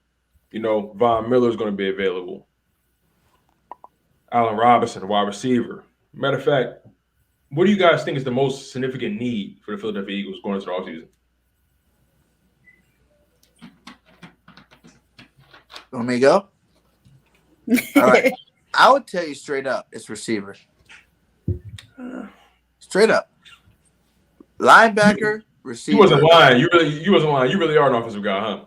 Von Miller's going to be available. Allen Robinson, wide receiver. Matter of fact, what do you guys think is the most significant need for the Philadelphia Eagles going into the offseason? Want me to go? All right. I would tell you straight up, it's receiver. Straight up. Linebacker, receiver. You wasn't lying. You wasn't lying. You really are an offensive guy, huh?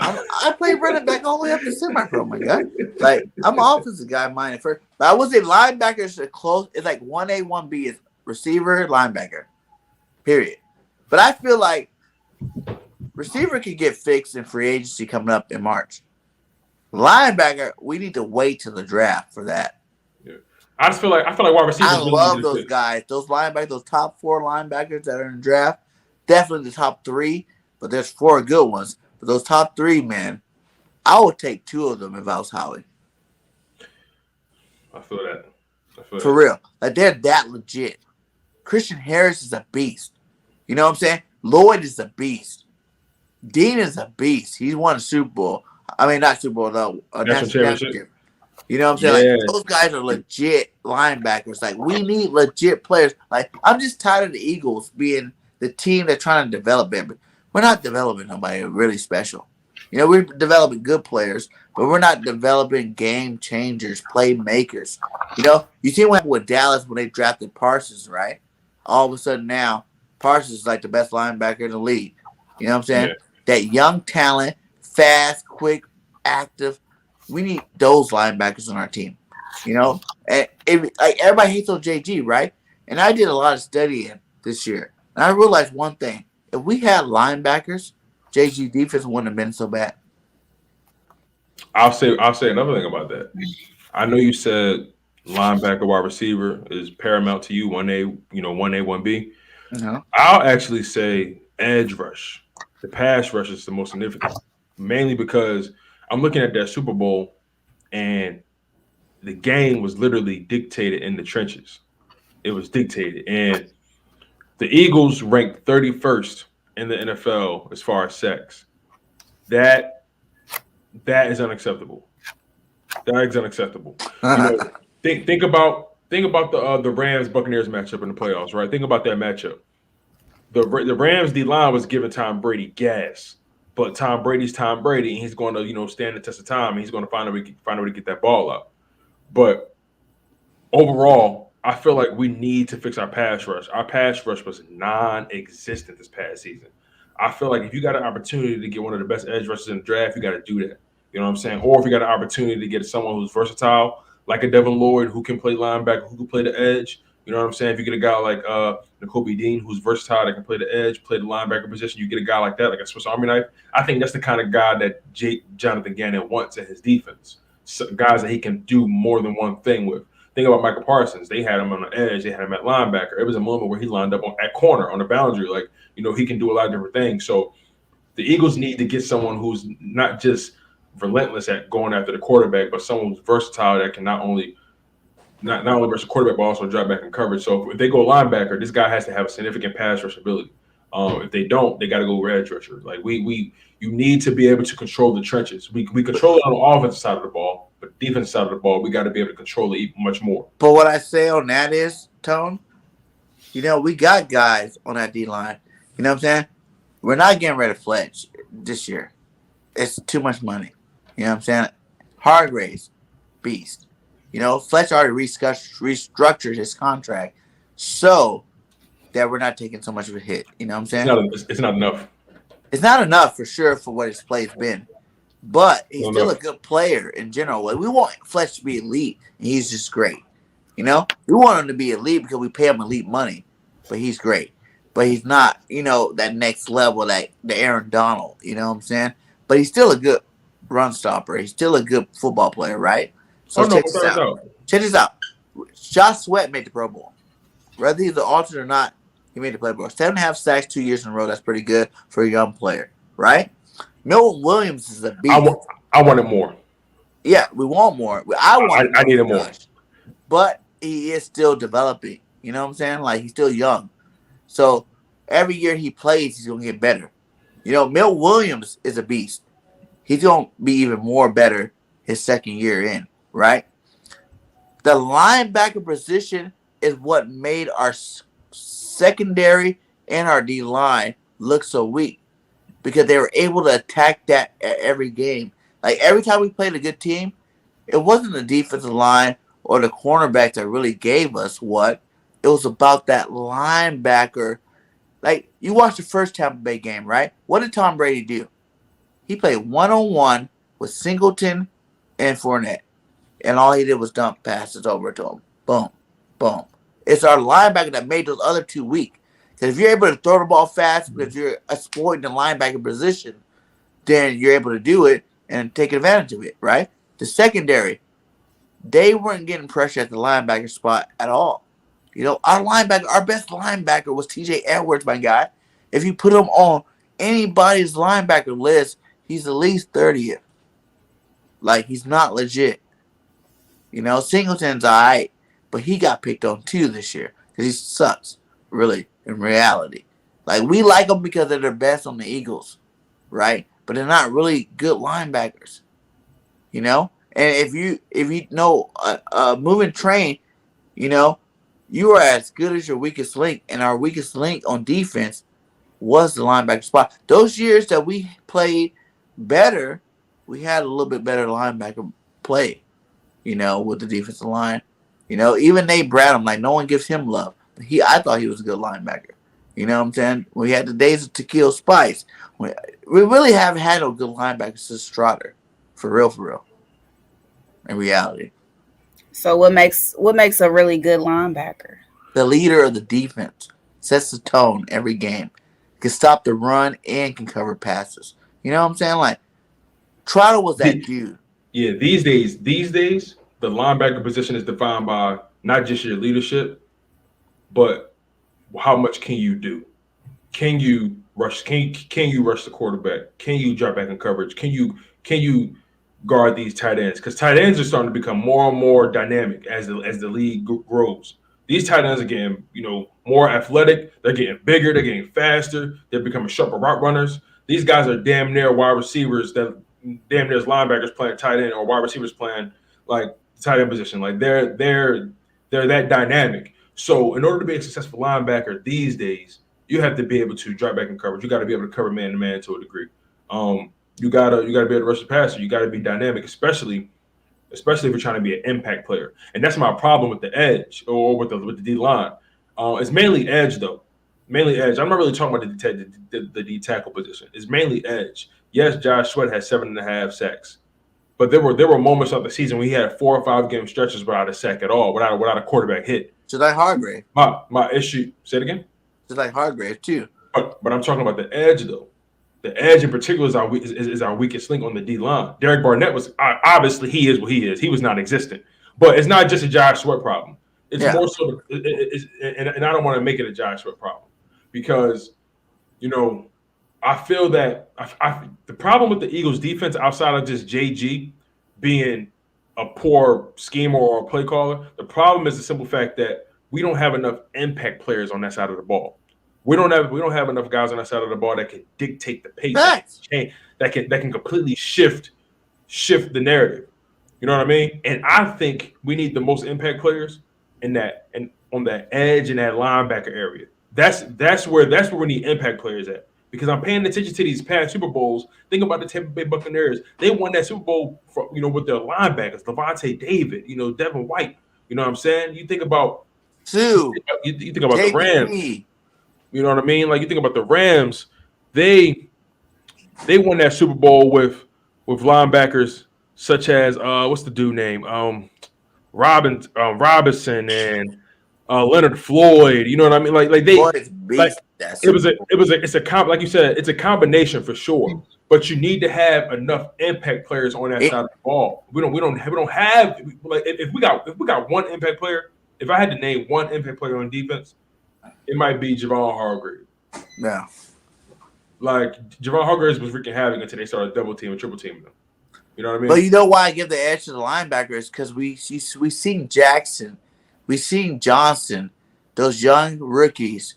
I played running back all the way up to semi-pro, my guy. Like, I'm an offensive guy, mine at first. But I would say linebackers are close. It's like 1A, 1B is receiver, linebacker. Period. But I feel like receiver can get fixed in free agency coming up in March. Linebacker, we need to wait till the draft for that. Yeah. I feel like wide receivers. I love those guys. Those linebackers, those top 4 linebackers that are in the draft, definitely the top 3, but there's 4 good ones. But those top 3, man, I would take 2 of them if I was Howie. I feel that. For real. Like, they're that legit. Christian Harris is a beast. You know what I'm saying? Lloyd is a beast. Dean is a beast. He's won a Super Bowl. I mean, not Super Bowl, though. A national championship. You know what I'm saying? Yeah. Like, those guys are legit linebackers. Like, we need legit players. Like, I'm just tired of the Eagles being the team that's trying to develop them. But we're not developing nobody really special. You know, we're developing good players, but we're not developing game changers, playmakers. You know, you see what happened with Dallas when they drafted Parsons, right? All of a sudden now, Parsons is like the best linebacker in the league. You know what I'm saying? Yeah. That young talent, fast, quick, active. We need those linebackers on our team. You know? And like everybody hates on JG, right? And I did a lot of studying this year. And I realized one thing. If we had linebackers, JG defense wouldn't have been so bad. I'll say another thing about that. I know you said linebacker, wide receiver is paramount to you, 1A, 1B. Uh-huh. I'll actually say edge rush. The pass rush is the most significant, mainly because I'm looking at that Super Bowl and the game was literally dictated in the trenches. It was dictated. And the Eagles ranked 31st in the NFL as far as sacks. That is unacceptable. That is unacceptable. Think about the Rams Buccaneers matchup in the playoffs, right? Think about that matchup. The Rams D line was giving Tom Brady gas, but Tom Brady's Tom Brady, and he's going to stand the test of time, and he's going to find a way to get that ball out. But overall, I feel like we need to fix our pass rush. Our pass rush was non-existent this past season. I feel like if you got an opportunity to get one of the best edge rushers in the draft, you got to do that. You know what I'm saying? Or if you got an opportunity to get someone who's versatile, like a Devin Lloyd who can play linebacker, who can play the edge. You know what I'm saying? If you get a guy like Nakobe Dean who's versatile, that can play the edge, play the linebacker position, you get a guy like that, like a Swiss Army knife. I think that's the kind of guy that Jonathan Gannon wants in his defense. So guys that he can do more than one thing with. Think about Michael Parsons. They had him on the edge. They had him at linebacker. It was a moment where he lined up at corner on the boundary. Like, he can do a lot of different things. So the Eagles need to get someone who's not just relentless at going after the quarterback, but someone who's versatile that can not only versus quarterback, but also drop back in coverage. So if they go linebacker, this guy has to have a significant pass rush ability. If they don't, they got to go edge rusher. Like you need to be able to control the trenches. We control it on the offensive side of the ball, but defensive side of the ball, we got to be able to control it even much more. But what I say on that is, Tone, we got guys on that D line. You know what I'm saying? We're not getting rid of Fletch this year. It's too much money. You know what I'm saying? Hargraves, beast. Fletch already restructured his contract so that we're not taking so much of a hit. You know what I'm saying? It's not enough. It's not enough for sure for what his play's been. But he's still a good player in general. We want Fletch to be elite, and he's just great. We want him to be elite because we pay him elite money, but he's great. But he's not, that next level, like the Aaron Donald. You know what I'm saying? But he's still a good run stopper. He's still a good football player, right? So check this out. Check this out. Josh Sweat made the Pro Bowl. Whether he's an alternate or not, he made the Pro Bowl. 7.5 sacks 2 years in a row. That's pretty good for a young player, right? Milton Williams is a beast. I wanted more. Yeah, we want more. I needed more. But he is still developing. You know what I'm saying? Like, he's still young. So every year he plays, he's going to get better. Milton Williams is a beast. He's going to be even more better his second year in, right? The linebacker position is what made our secondary and our D-line look so weak because they were able to attack that at every game. Like every time we played a good team, it wasn't the defensive line or the cornerback that really gave us what. It was about that linebacker. Like, you watched the first Tampa Bay game, right? What did Tom Brady do? He played one-on-one with Singleton and Fournette. And all he did was dump passes over to him. Boom. Boom. It's our linebacker that made those other two weak. Because if you're able to throw the ball fast because you're exploiting the linebacker position, then you're able to do it and take advantage of it, right? The secondary, they weren't getting pressure at the linebacker spot at all. You know, our best linebacker was TJ Edwards, my guy. If you put him on anybody's linebacker list, he's at least 30th. Like, he's not legit. You know, Singleton's all right, but he got picked on too this year because he sucks, really, in reality. Like, we like them because they're the best on the Eagles, right? But they're not really good linebackers, you know? And if you know moving train, you know, you are as good as your weakest link, and our weakest link on defense was the linebacker spot. Those years that we played better, we had a little bit better linebacker play, you know, with the defensive line. You know, even Nate Bradham, like, no one gives him love. But I thought he was a good linebacker. You know what I'm saying? We had the days of Tequila Spice. We really haven't had no good linebackers since Trotter. For real. In reality. So what makes a really good linebacker? The leader of the defense sets the tone every game. Can stop the run and can cover passes. You know what I'm saying? Like, Trotter was that dude. Yeah, these days, the linebacker position is defined by not just your leadership, but how much can you do? Can you rush? Can you rush the quarterback? Can you drop back in coverage? Can you guard these tight ends? Because tight ends are starting to become more and more dynamic as the league grows. These tight ends are getting, you know, more athletic. They're getting bigger. They're getting faster. They're becoming sharper route runners. These guys are damn near wide receivers that damn near linebackers playing tight end or wide receivers playing like tight end position. Like they're that dynamic. So in order to be a successful linebacker these days, you have to be able to drop back in coverage. You got to be able to cover man to man to a degree. You gotta be able to rush the passer. You got to be dynamic, especially if you're trying to be an impact player. And that's my problem with the edge or with the D line. It's mainly edge though. Mainly edge. I'm not really talking about the D tackle position. It's mainly edge. Yes, Josh Sweat had 7.5 sacks, but there were moments of the season where he had 4 or 5 game stretches without a sack at all, without a quarterback hit. Just like Hargrave. My issue. Say it again. Just like Hargrave too. But I'm talking about the edge though. The edge in particular is our weakest link on the D line. Derek Barnett was obviously he is what he is. He was non-existent. But it's not just a Josh Sweat problem. It's more so, and I don't want to make it a Josh Sweat problem because, you know, I feel that the problem with the Eagles defense outside of just JG being a poor schemer or a play caller, the problem is the simple fact that we don't have enough impact players on that side of the ball. We don't have enough guys on that side of the ball that can dictate the pace, that can completely shift the narrative. You know what I mean? And I think we need the most impact players in that and on that edge and that linebacker area. That's where we need impact players at. Because I'm paying attention to these past Super Bowls. Think about the Tampa Bay Buccaneers. They won that Super Bowl with their linebackers, Devonta David, Devin White. You know what I'm saying? You think about you think about the Rams. You know what I mean? Like you think about the Rams, they won that Super Bowl with linebackers such as what's the dude name? Robinson and Leonard Floyd. You know what I mean? Like they it's a combination for sure. But you need to have enough impact players on that side of the ball. We don't have like if we got one impact player. If I had to name one impact player on defense, it might be Javon Hargrave. Yeah. Like, Javon Hargrave was wreaking havoc until they started double team and triple teaming them. You know what I mean? But you know why I give the edge to the linebackers? Because we seen Jackson, we seen Johnson, those young rookies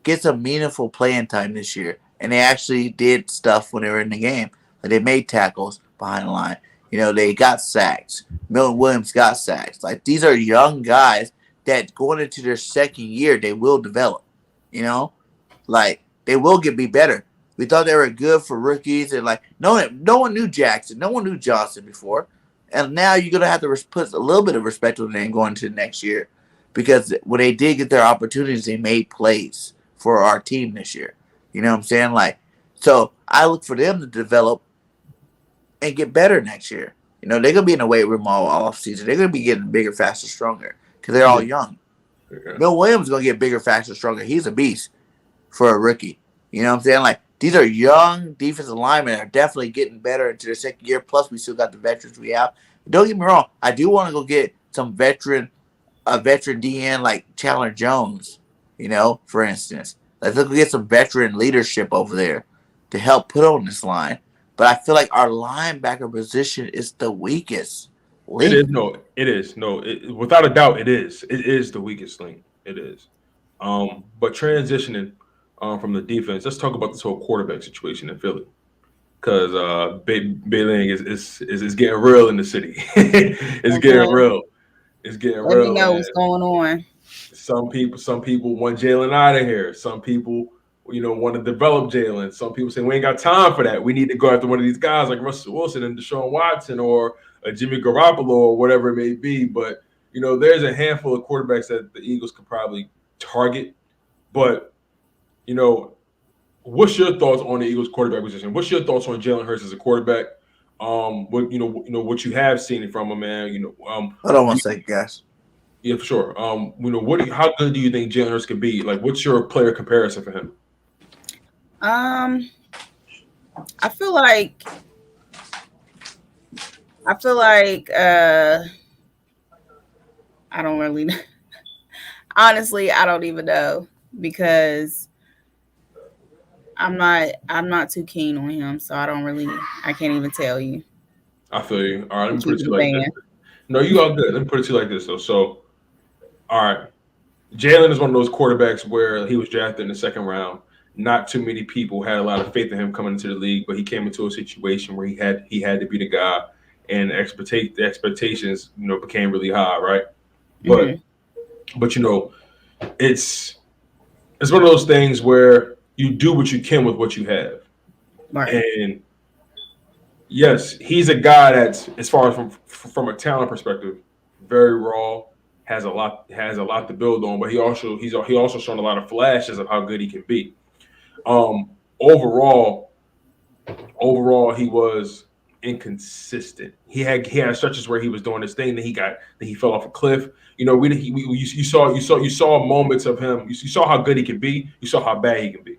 get some meaningful playing time this year. And they actually did stuff when they were in the game. Like they made tackles behind the line. They got sacks. Milton Williams got sacks. Like, these are young guys that going into their second year, they will develop, like they will be better. We thought they were good for rookies, and like no one knew Jackson, no one knew Johnson before, and now you're gonna have to put a little bit of respect on them going into the next year, because when they did get their opportunities, they made plays for our team this year. You know what I'm saying? Like, so I look for them to develop and get better next year. You know, they're gonna be in the weight room all off season. They're gonna be getting bigger, faster, stronger because they're all young. Okay. Bill Williams is gonna get bigger, faster, stronger. He's a beast for a rookie. You know what I'm saying? Like, these are young defensive linemen that are definitely getting better into their second year. Plus, we still got the veterans we have. Don't get me wrong. I do want to go get some veteran DN like Chandler Jones, you know, for instance. Let's go get some veteran leadership over there to help put on this line. But I feel like our linebacker position is the weakest link. It is. Without a doubt, it is. It is the weakest link. It is. But transitioning from the defense, let's talk about this whole quarterback situation in Philly. Because Ling is getting real in the city. It's getting real. It's getting real. Let me know what's going on. Some people want Jalen out of here. Some people, want to develop Jalen. Some people say we ain't got time for that. We need to go after one of these guys like Russell Wilson and Deshaun Watson or Jimmy Garoppolo or whatever it may be. But there's a handful of quarterbacks that the Eagles could probably target. But what's your thoughts on the Eagles quarterback position? What's your thoughts on Jalen Hurts as a quarterback? What you have seen from him, man. Hold on one second, guys. Yeah, for sure. How good do you think Jalen Hurts can be? Like, what's your player comparison for him? I feel like I don't really know. Honestly, I don't even know because I'm not too keen on him, so I can't even tell you. I feel you. All right, let me put it to you like this. No, you all good. Let me put it to you like this though. So, all right, Jalen is one of those quarterbacks where he was drafted in the second round. Not too many people had a lot of faith in him coming into the league, but he came into a situation where he had to be the guy, and the expectations became really high, right? But it's one of those things where you do what you can with what you have, right? And yes, he's a guy that's, as far as from a talent perspective, very raw, has a lot to build on, but he also shown a lot of flashes of how good he can be. Overall, he was inconsistent. He had stretches where he was doing this thing, then he fell off a cliff. You saw moments of him. You saw how good he can be. You saw how bad he can be.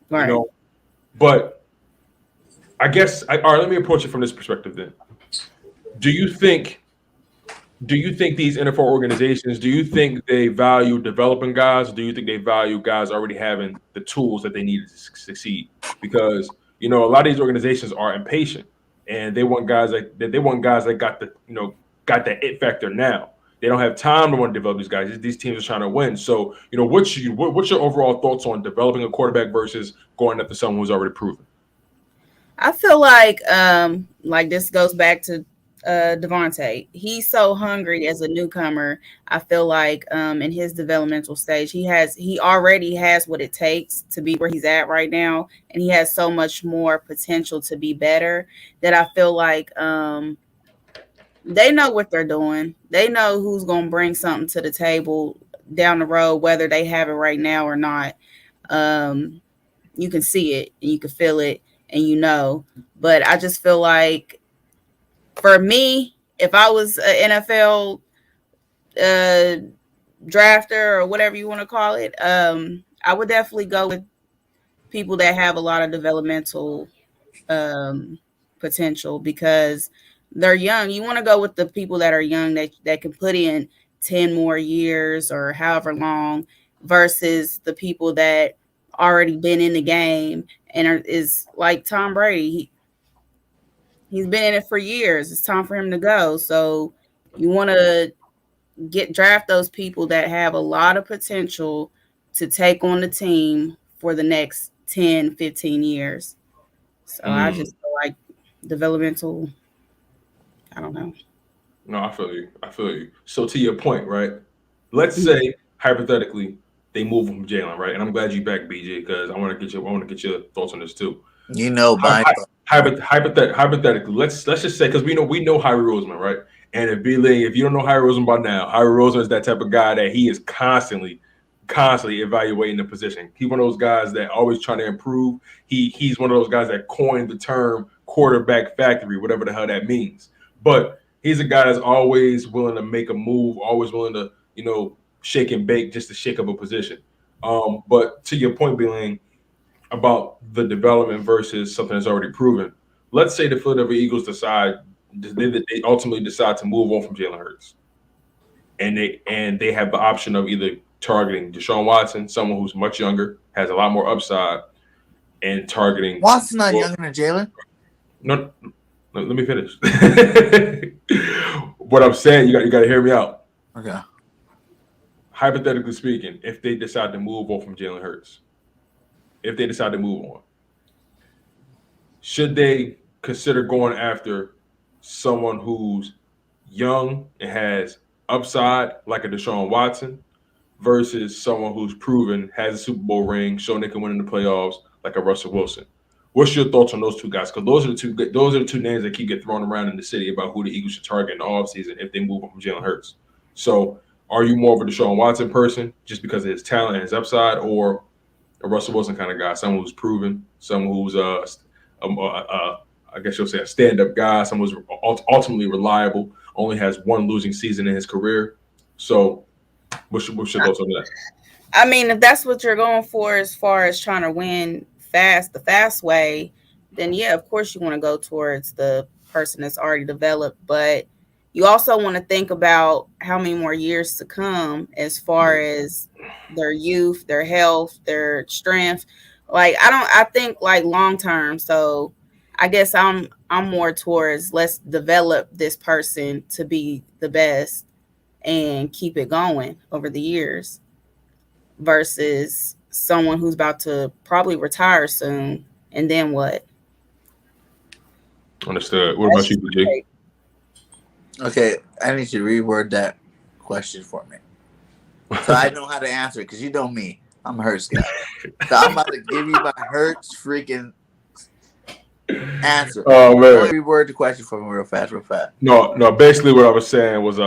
Right. But I guess all right. Let me approach it from this perspective. Then, do you think these NFL organizations, do you think they value developing guys, or do you think they value guys already having the tools that they need to succeed? Because a lot of these organizations are impatient, and they want guys that got that it factor now. They don't have time to want to develop these guys. These teams are trying to win. So, what's your overall thoughts on developing a quarterback versus going after someone who's already proven? I feel like this goes back to Devonta. He's so hungry as a newcomer. I feel like in his developmental stage, he already has what it takes to be where he's at right now, and he has so much more potential to be better that I feel like they know what they're doing. They know who's going to bring something to the table down the road, whether they have it right now or not. You can see it and you can feel it and but I just feel like for me, if I was an NFL drafter or whatever you want to call it, I would definitely go with people that have a lot of developmental potential because they're young. You want to go with the people that are young that can put in 10 more years or however long versus the people that already been in the game and is like Tom Brady. He's been in it for years. It's time for him to go. So you want to draft those people that have a lot of potential to take on the team for the next 10, 15 years. So I just feel like developmental, I don't know. No, I feel you. So to your point, right? Let's say hypothetically, they move from Jalen, right? And I'm glad you back, BJ, because I want to get your thoughts on this too. Hypothetically, let's just say, because we know Howie Roseman, right? And if you don't know Howie Roseman by now, Howie Roseman is that type of guy that he is constantly evaluating the position. He's one of those guys that always trying to improve. He's one of those guys that coined the term quarterback factory, whatever the hell that means. But he's a guy that's always willing to make a move, always willing to, shake and bake just to shake up a position. But to your point, Billing, about the development versus something that's already proven. Let's say the Philadelphia Eagles they ultimately decide to move on from Jalen Hurts, and they have the option of either targeting Deshaun Watson, someone who's much younger, has a lot more upside, and targeting Watson not younger than Jalen. No, let me finish. What I'm saying, you got to hear me out. Okay. Hypothetically speaking, if they decide to move on from Jalen Hurts, if they decide to move on, should they consider going after someone who's young and has upside, like a Deshaun Watson, versus someone who's proven, has a Super Bowl ring, shown they can win in the playoffs, like a Russell Wilson? What's your thoughts on those two guys? Because those are the two names that keep getting thrown around in the city about who the Eagles should target in the offseason if they move on from Jalen Hurts. So are you more of a Deshaun Watson person just because of his talent and his upside, or a Russell Wilson kind of guy, someone who's proven, someone who's I guess you'll say a stand-up guy, someone who's ultimately reliable, only has one losing season in his career? So what's your thoughts on that? I mean, if that's what you're going for as far as trying to win the fast way, then yeah, of course you want to go towards the person that's already developed, but you also want to think about how many more years to come as far as their youth, their health, their strength. Like, I think like long term. So I guess I'm more towards, let's develop this person to be the best and keep it going over the years, versus someone who's about to probably retire soon. And then what? Understood. What about you, BJ? Okay, I need you to reword that question for me, so I know how to answer it. Because you know me, I'm a Hurts guy. So I'm about to give you my Hurts freaking answer. Oh man, reword the question for me real fast. No. Basically, what I was saying was,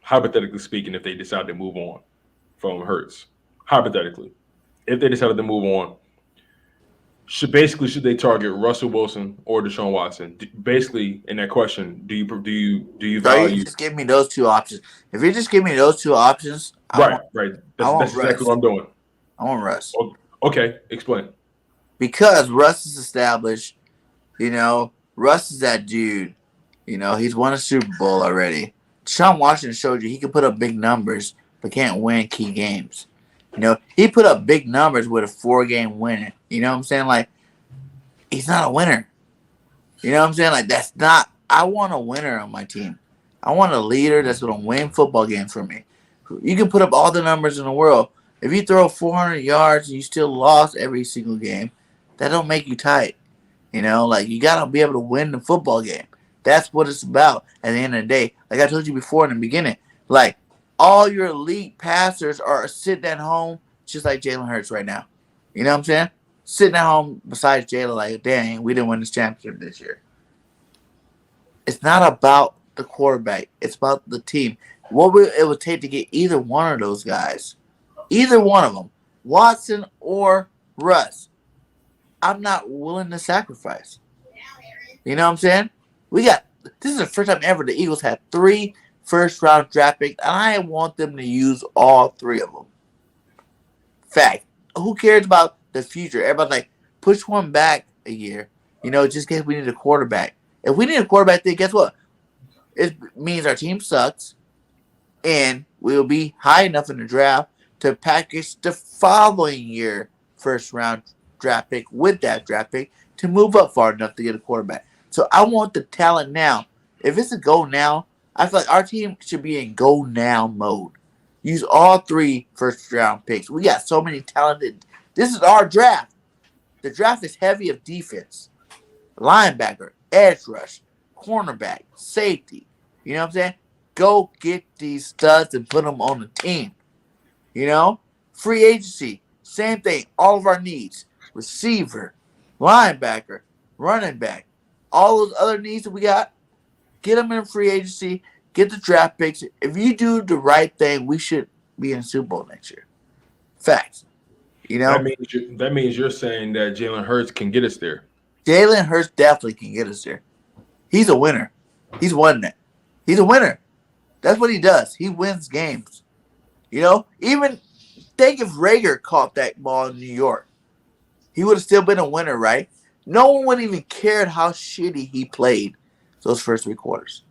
hypothetically speaking, if they decide to move on from Hurts, hypothetically, if they decided to move on, should they target Russell Wilson or Deshaun Watson? Basically, in that question, do you value? You just give me those two options. If you just give me those two options, right. That's exactly what I'm doing. I want Russ. Okay, explain. Because Russ is established. Russ is that dude. He's won a Super Bowl already. Deshaun Watson showed you he can put up big numbers, but can't win key games. He put up big numbers with a 4-game winning. You know what I'm saying? Like, he's not a winner. You know what I'm saying? Like, that's not – I want a winner on my team. I want a leader that's going to win football games for me. You can put up all the numbers in the world. If you throw 400 yards and you still lost every single game, that don't make you tight. Like, you got to be able to win the football game. That's what it's about at the end of the day. Like I told you before in the beginning, like, all your elite passers are sitting at home just like Jalen Hurts right now. You know what I'm saying? Sitting at home besides Jalen like, dang, we didn't win this championship this year. It's not about the quarterback. It's about the team. What it would take to get either one of those guys, either one of them, Watson or Russ, I'm not willing to sacrifice. You know what I'm saying? This is the first time ever the Eagles had 3 first-round draft picks, and I want them to use all 3 of them. Fact. Who cares about the future? Everybody's like, push one back a year, just in case we need a quarterback. If we need a quarterback, then guess what? It means our team sucks, and we'll be high enough in the draft to package the following year first-round draft pick with that draft pick to move up far enough to get a quarterback. So I want the talent now. If it's a go now, I feel like our team should be in go now mode. Use all 3 first-round picks. We got so many talented. This is our draft. The draft is heavy of defense. Linebacker, edge rush, cornerback, safety. You know what I'm saying? Go get these studs and put them on the team. Free agency, same thing. All of our needs: receiver, linebacker, running back, all those other needs that we got. Get them in free agency. Get the draft picks. If you do the right thing, we should be in the Super Bowl next year. Facts. You know, that means you're saying that Jalen Hurts can get us there. Jalen Hurts definitely can get us there. He's a winner. He's won that. He's a winner. That's what he does. He wins games. You know, even think if Rager caught that ball in New York, he would have still been a winner, right? No one would even cared how shitty he played those first 3 quarters.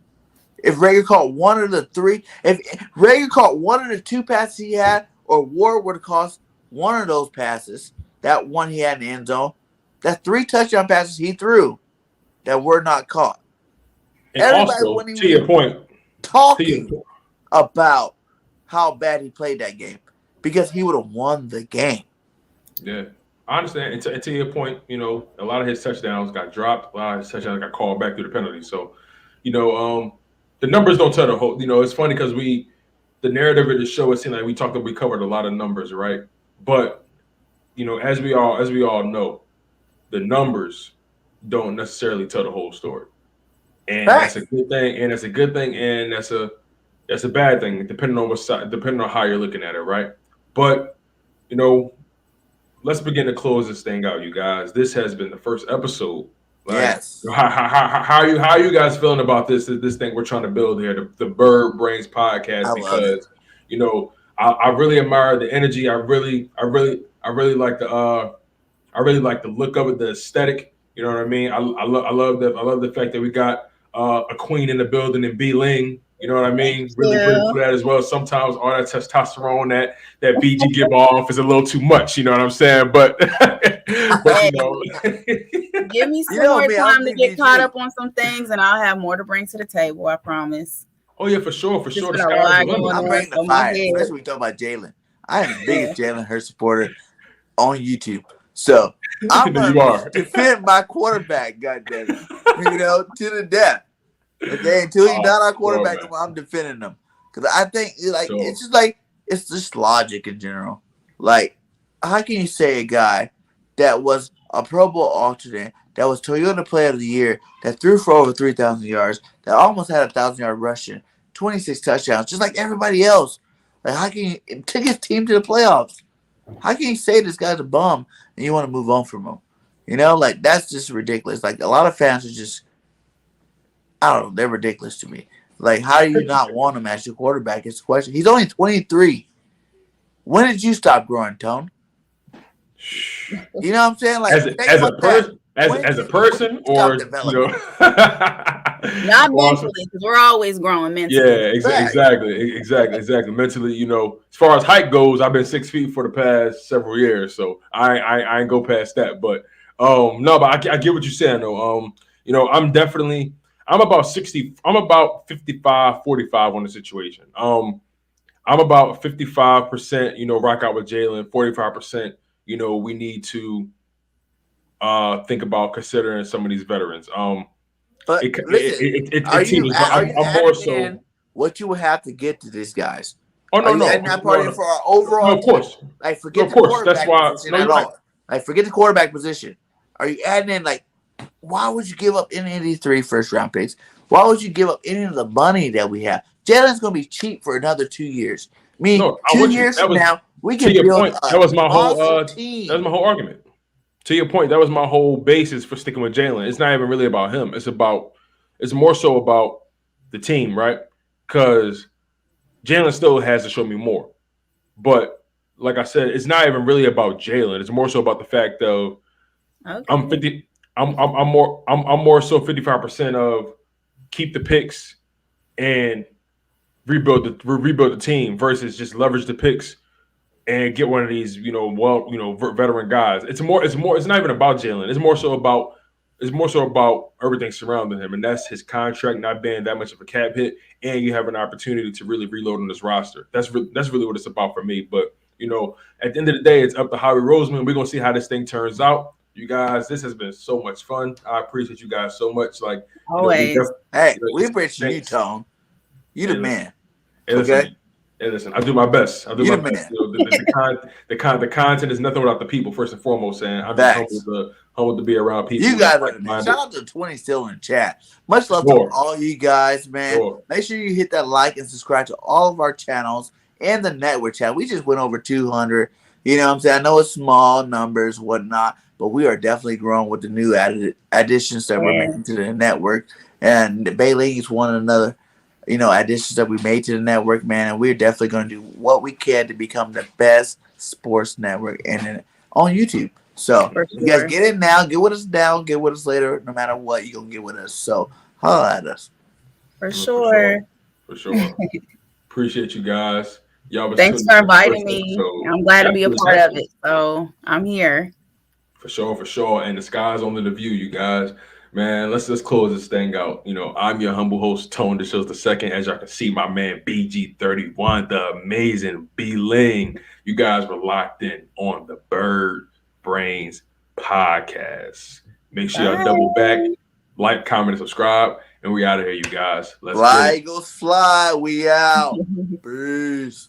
If Rager caught one of the 3, if Rager caught one of the 2 passes he had, or Ward would have caught one of those passes, that one he had in the end zone, that's 3 touchdown passes he threw that were not caught. And everybody also, to your point, talking about how bad he played that game because he would have won the game. Yeah, I understand. And to your point, you know, a lot of his touchdowns got dropped. A lot of his touchdowns got called back through the penalty. So, you know, the numbers don't tell the whole. You know, it's funny because the narrative of the show, it seemed like we covered a lot of numbers, right? But, you know, as we all know, the numbers don't necessarily tell the whole story. And that's a good thing, and that's a good thing, and that's a bad thing, depending on how you're looking at it, right? But, you know, let's begin to close this thing out, you guys. This has been the first episode. Like, yes. How you guys feeling about this thing we're trying to build here, the Bird Brainz Podcast? Because, you know, I really admire the energy. I really like the look of it, the aesthetic. You know what I mean? I love the fact that we got a queen in the building and B Ling. You know what I mean? Really grateful for that as well. Sometimes all that testosterone that BG give off is a little too much. You know what I'm saying? But you know, give me some more time to get caught up on some things, and I'll have more to bring to the table. I promise. Oh yeah, for sure. I'm bringing the fire, especially when we talk about Jalen. I am the biggest Jalen Hurts supporter on YouTube. So I'm going to defend my quarterback, goddammit, you know, to the death. Okay, until he's not our quarterback, I'm defending him. Because I think, like, it's just logic in general. Like, how can you say a guy that was a Pro Bowl alternate, that was Toyota Player of the Year, that threw for over 3,000 yards, that almost had 1,000-yard rushing, 26 touchdowns, just like everybody else? Like, how can you take his team to the playoffs? How can you say this guy's a bum and you want to move on from him? You know, like, that's just ridiculous. Like, a lot of fans are just, I don't know, they're ridiculous to me. Like, how do you not want him as your quarterback? It's a question. He's only 23. When did you stop growing, Tone? You know what I'm saying? Like, as a person, or you know, not mentally, because we're always growing mentally. Yeah, exactly. Mentally, you know, as far as height goes, I've been 6 feet for the past several years, so I ain't go past that. But no, but I get what you're saying though. You know, I'm about 60. I'm about 55-45 on the situation. I'm about 55%. You know, rock out with Jalen. 45%. You know, we need to think about considering some of these veterans. But I'm more so what you would have to get to these guys. Oh no, not part of for our overall. No, of course. Like forget the quarterback position at all. Like forget the quarterback position. Are you adding in like? Why would you give up any of these 3 first-round picks? Why would you give up any of the money that we have? Jalen's going to be cheap for another 2 years. I mean, 2 years from now, we can build that was my whole team. That was my whole argument. To your point, that was my whole basis for sticking with Jalen. It's not even really about him. It's more so about the team, right? Because Jalen still has to show me more. But like I said, it's not even really about Jalen. It's more so about the fact of I'm more so 55% of keep the picks and rebuild the team versus just leverage the picks and get one of these, veteran guys. It's not even about Jalen. It's more so about everything surrounding him, and that's his contract not being that much of a cap hit, and you have an opportunity to really reload on this roster. That's really what it's about for me. But at the end of the day, it's up to Howie Roseman. We're gonna see how this thing turns out. You guys, this has been so much fun. I appreciate you guys so much. Like always. We appreciate you, Tone. You the man. Okay. Hey, listen, I do my best. I do You my best. The content is nothing without the people, first and foremost. And I'm just humbled to be around people. You guys are, man. Shout out to 20 still in chat. Much love to all you guys, man. Make sure you hit that like and subscribe to all of our channels and the network chat. We just went over 200. You know what I'm saying? I know it's small numbers, whatnot, but we are definitely growing with the new additions that we're making to the network. And Bay League is one another, additions that we made to the network, man. And we're definitely going to do what we can to become the best sports network on YouTube. So you guys get in now, get with us now, get with us later. No matter what, you're going to get with us. So holla at us. For sure. Appreciate you guys. Y'all Thanks for inviting me. I'm glad to be a part of it. So I'm here. For sure. And the sky's only the view, you guys. Man, let's just close this thing out. I'm your humble host, Tone DeShields II. As y'all can see, my man BG31, the amazing B Ling. You guys were locked in on the Bird Brainz Podcast. Make sure y'all double back, like, comment, and subscribe. And we out of here, you guys. Let's fly, Eagles, fly. We out. Peace.